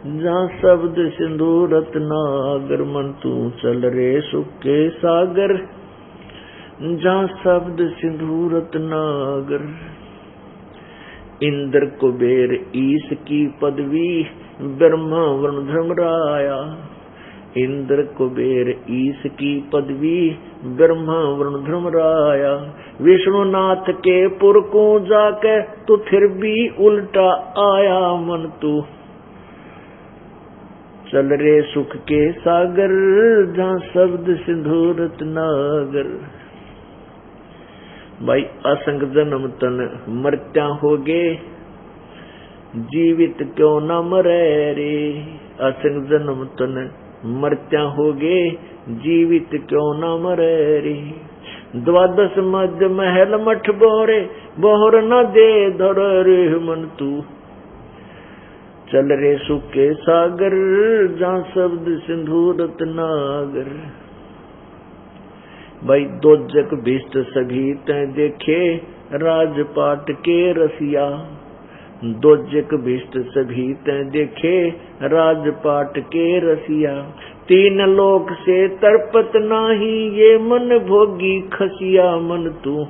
जहाँ शब्द सिंधु रत्नागर, मन तू चल रे सुख के सागर, जहाँ शब्द सिंधु रत्नागर। इंद्र कुबेर ईश की पदवी ब्रह्मा वरुण धर्मराया। इंद्र कुबेर ईश की पदवी ब्रह्मा वरुण धर्मराया। विष्णुनाथ के पुर को जाके तू फिर भी उल्टा आया मन तू। चल रे सुख के सागर जहाँ शब्द सिंधु रत्नागर। भाई असंग जन्म तन मरत्या होगे जीवित क्यों न मरे रे। असंग जन्म तन मरत्या होगे जीवित क्यों न मरे रे। द्वादश मध्य महल मठ बोरे बोहर न दे धर रे मन तू। चल रे सुख के सागर जहाँ शब्द सिंधु रत्नागर। भाई दोजक भिष्ट सभी तय देखे राजपाट के रसिया। दोजक भिष्ट सभी तय देखे राजपाट के रसिया। तीन लोक से तरपत नाही ये मन भोगी खसिया मन तू।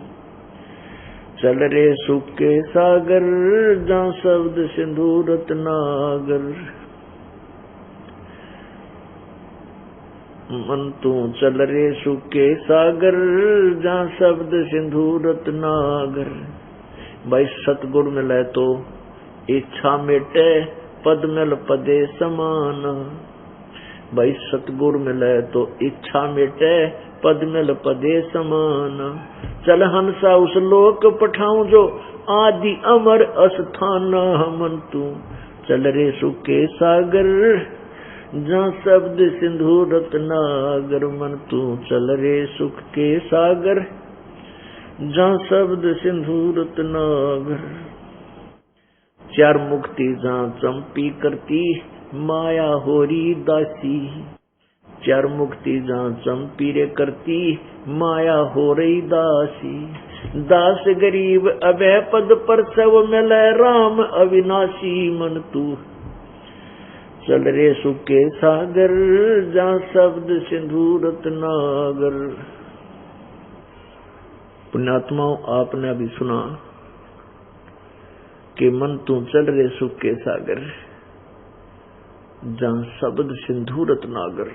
चल रे सुख के सागर जहाँ शब्द सिंधु रत्नागर। मन तू चल रे सुख के सागर जहाँ शब्द सिंधु रत्नागर। भाई सतगुरु मिले तो इच्छा मिटे पद मिल पदे समान। भाई सतगुरु मिले तो इच्छा मिटे पद मिल पदे समान। चल हंसा उस लोक पठाऊं जो आदि अमर अस्थान मन तू। चल रे सुख के सागर जहाँ शब्द सिंधु रत्नागर। मन तू चल रे सुख के सागर जहाँ शब्द सिंधु रत्नागर। चार मुक्ति जहाँ चंपी करती माया होरी दासी। चार मुक्ति जहाँ चंपी रे करती माया हो रही दासी। दास गरीब अभय पद पर सब मिले राम अविनाशी मन तू। चल रे सुख के सागर जहाँ शब्द सिंधु रत्नागर। पुण्यात्माओं आपने अभी सुना कि मन तू चल रे सुख के सागर जहाँ शब्द सिंधु रत्नागर।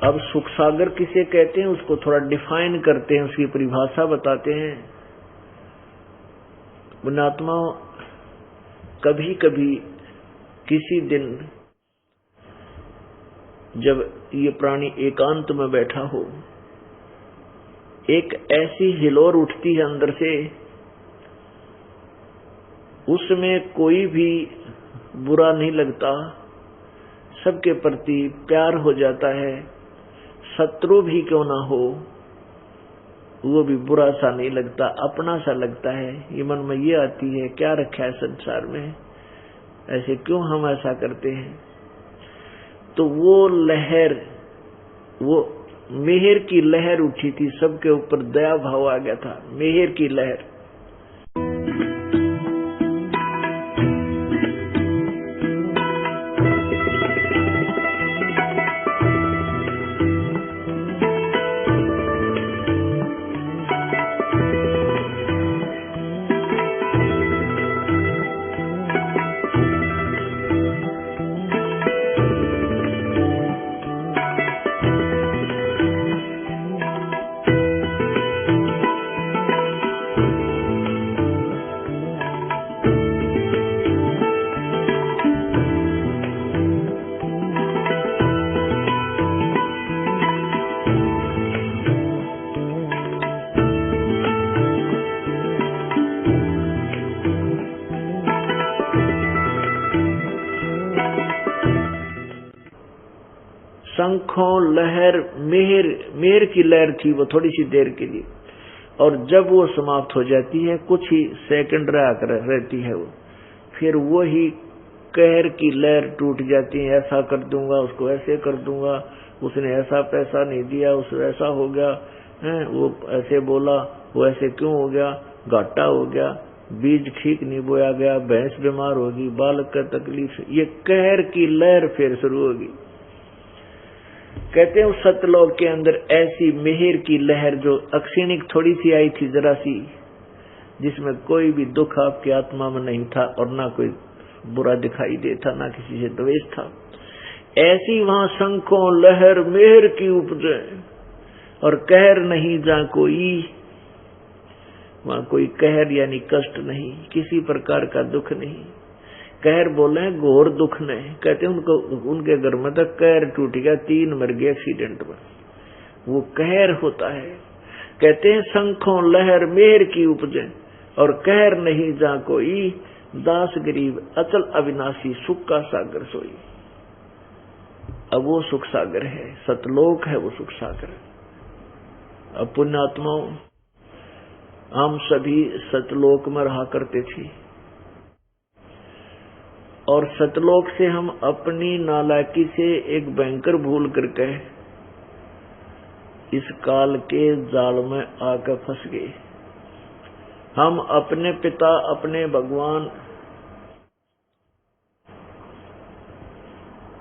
अब सुख सागर किसे कहते हैं उसको थोड़ा डिफाइन करते हैं, उसकी परिभाषा बताते हैं। पुण्यात्माओं कभी कभी किसी दिन जब ये प्राणी एकांत में बैठा हो, एक ऐसी हिलोर उठती है अंदर से, उसमें कोई भी बुरा नहीं लगता, सबके प्रति प्यार हो जाता है। शत्रु भी क्यों ना हो वो भी बुरा सा नहीं लगता, अपना सा लगता है। ये मन में ये आती है क्या रखा है संसार में, ऐसे क्यों हम ऐसा करते हैं। तो वो लहर, वो मेहर की लहर उठी थी, सबके ऊपर दया भाव आ गया था, मेहर की लहर। शंखों लहर मेहर की लहर थी वो थोड़ी सी देर के लिए, और जब वो समाप्त हो जाती है कुछ ही सेकंड रहती है वो, फिर वो ही कहर की लहर टूट जाती है। ऐसा कर दूंगा, उसको ऐसे कर दूंगा, उसने ऐसा पैसा नहीं दिया, उसको ऐसा हो गया है, वो ऐसे बोला, वो ऐसे क्यों हो गया, घाटा हो गया, बीज ठीक नहीं बोया गया, भैंस बीमार होगी, बालक का तकलीफ। ये कहर की लहर फिर शुरू होगी। कहते हैं उस सतलोक के अंदर ऐसी मेहर की लहर जो अक्षिणिक थोड़ी सी आई थी, जरा सी, जिसमें कोई भी दुख आपकी आत्मा में नहीं था और ना कोई बुरा दिखाई देता, ना किसी से द्वेष था। ऐसी वहां शंखों लहर मेहर की उपजे और कहर नहीं जा कोई। वहां कोई कहर यानी कष्ट नहीं, किसी प्रकार का दुख नहीं। कहर बोले घोर दुख नहीं, कहते उनको उनके घर में तक कहर टूट गया, 3 मर गए एक्सीडेंट में, वो कहर होता है। कहते हैं शंखों लहर मेहर की उपजे और कहर नहीं जा कोई। दास गरीब अचल अविनाशी सुख का सागर सोई। अब वो सुख सागर है, सतलोक है वो सुख सागर। अब पुण्यात्माओं, हम सभी सतलोक में रहा करते थे और सतलोक से हम अपनी नालायकी से एक भयंकर भूल करके इस काल के जाल में आकर फंस गए। हम अपने पिता, अपने भगवान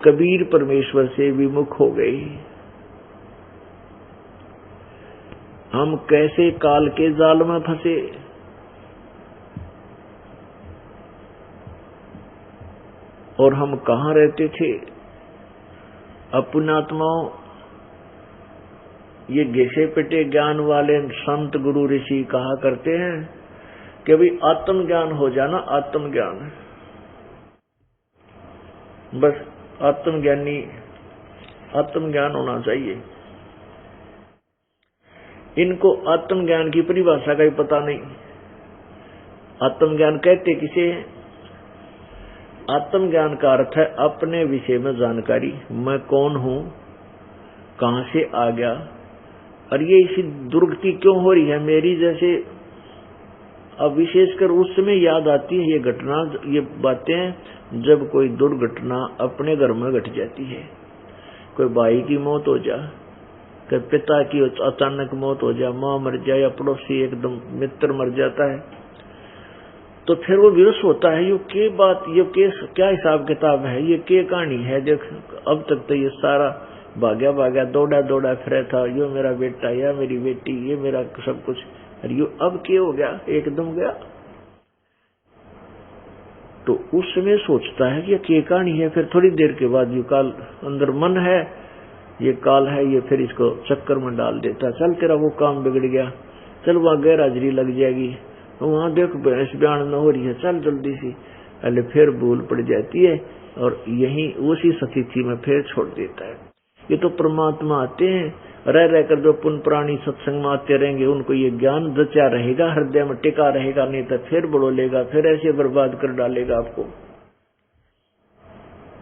कबीर परमेश्वर से विमुख हो गए। हम कैसे काल के जाल में फंसे। और हम कहाँ रहते थे। पुण्यात्माओं, ये घिसे पिटे ज्ञान वाले संत गुरु ऋषि कहा करते हैं कि भाई आत्मज्ञान हो जाना, आत्मज्ञान, बस आत्मज्ञानी, आत्मज्ञान होना चाहिए। इनको आत्मज्ञान की परिभाषा का ही पता नहीं। आत्मज्ञान कहते किसे हैं? आत्मज्ञान का अर्थ है अपने विषय में जानकारी। मैं कौन हूं, कहां से आ गया और ये इसी दुर्गति क्यों हो रही है मेरी। जैसे अब विशेषकर उस समय याद आती है ये घटना, ये बातें जब कोई दुर्घटना अपने घर में घट जाती है। कोई भाई की मौत हो जा, कोई पिता की अचानक मौत हो जा, माँ मर जाए या पड़ोसी एकदम मित्र मर जाता है, तो फिर वो विवश होता है ये के बात, ये क्या हिसाब किताब है, ये के कहानी है। देख अब तक तो ये सारा भाग्या भाग्या दौड़ा दौड़ा फिर था, यो मेरा बेटा या मेरी बेटी, ये मेरा सब कुछ, अरे यो अब क्या हो गया, एकदम गया। तो उस समय सोचता है कि ये के कहानी है। फिर थोड़ी देर के बाद ये काल अंदर मन है, ये काल है, ये फिर इसको चक्कर में डाल देता। चल तेरा वो काम बिगड़ गया, चल वहां गैर हाजिरी लग जाएगी, वहां देख भैंस ब्यान न हो रही है, चल जल्दी सी। पहले फिर भूल पड़ जाती है और यही उसी स्थिति में फिर छोड़ देता है। ये तो परमात्मा आते हैं, रह रहकर जो पुण्य प्राणी सत्संग में आते रहेंगे उनको ये ज्ञान रचा रहेगा, हृदय में टिका रहेगा, नहीं तो फिर बड़ोलेगा, फिर ऐसे बर्बाद कर डालेगा आपको।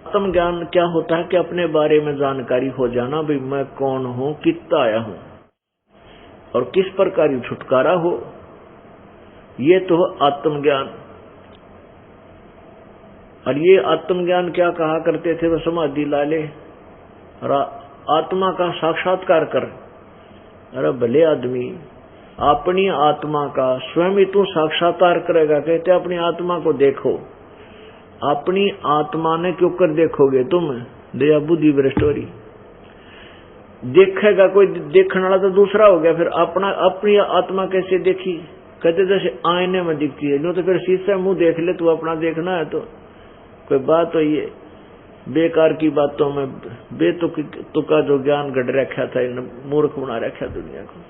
आत्म ज्ञान क्या होता है कि अपने बारे में जानकारी हो जाना, भाई मैं कौन हूं, कितना आया हूं और किस प्रकार छुटकारा हो, ये तो आत्मज्ञान। और ये आत्मज्ञान क्या कहा करते थे, वो समाधि ला ले और आत्मा का साक्षात्कार कर। अरे भले आदमी अपनी आत्मा का स्वयं ही तू साक्षात्कार करेगा। कहते अपनी आत्मा को देखो, अपनी आत्मा ने क्यों कर देखोगे तुम, दया बुद्धि भ्रष्टोरी। देखेगा कोई, देखने वाला तो दूसरा हो गया, फिर अपनी आत्मा कैसे देखी। कहते जैसे आईने में दिखती है, यूं तो फिर शीशे मुंह देख ले, तू अपना देखना है तो कोई बात हो। ये बेकार की बातों में बेतुका जो ज्ञान गढ़ रखा था, मूर्ख बना रखा दुनिया को।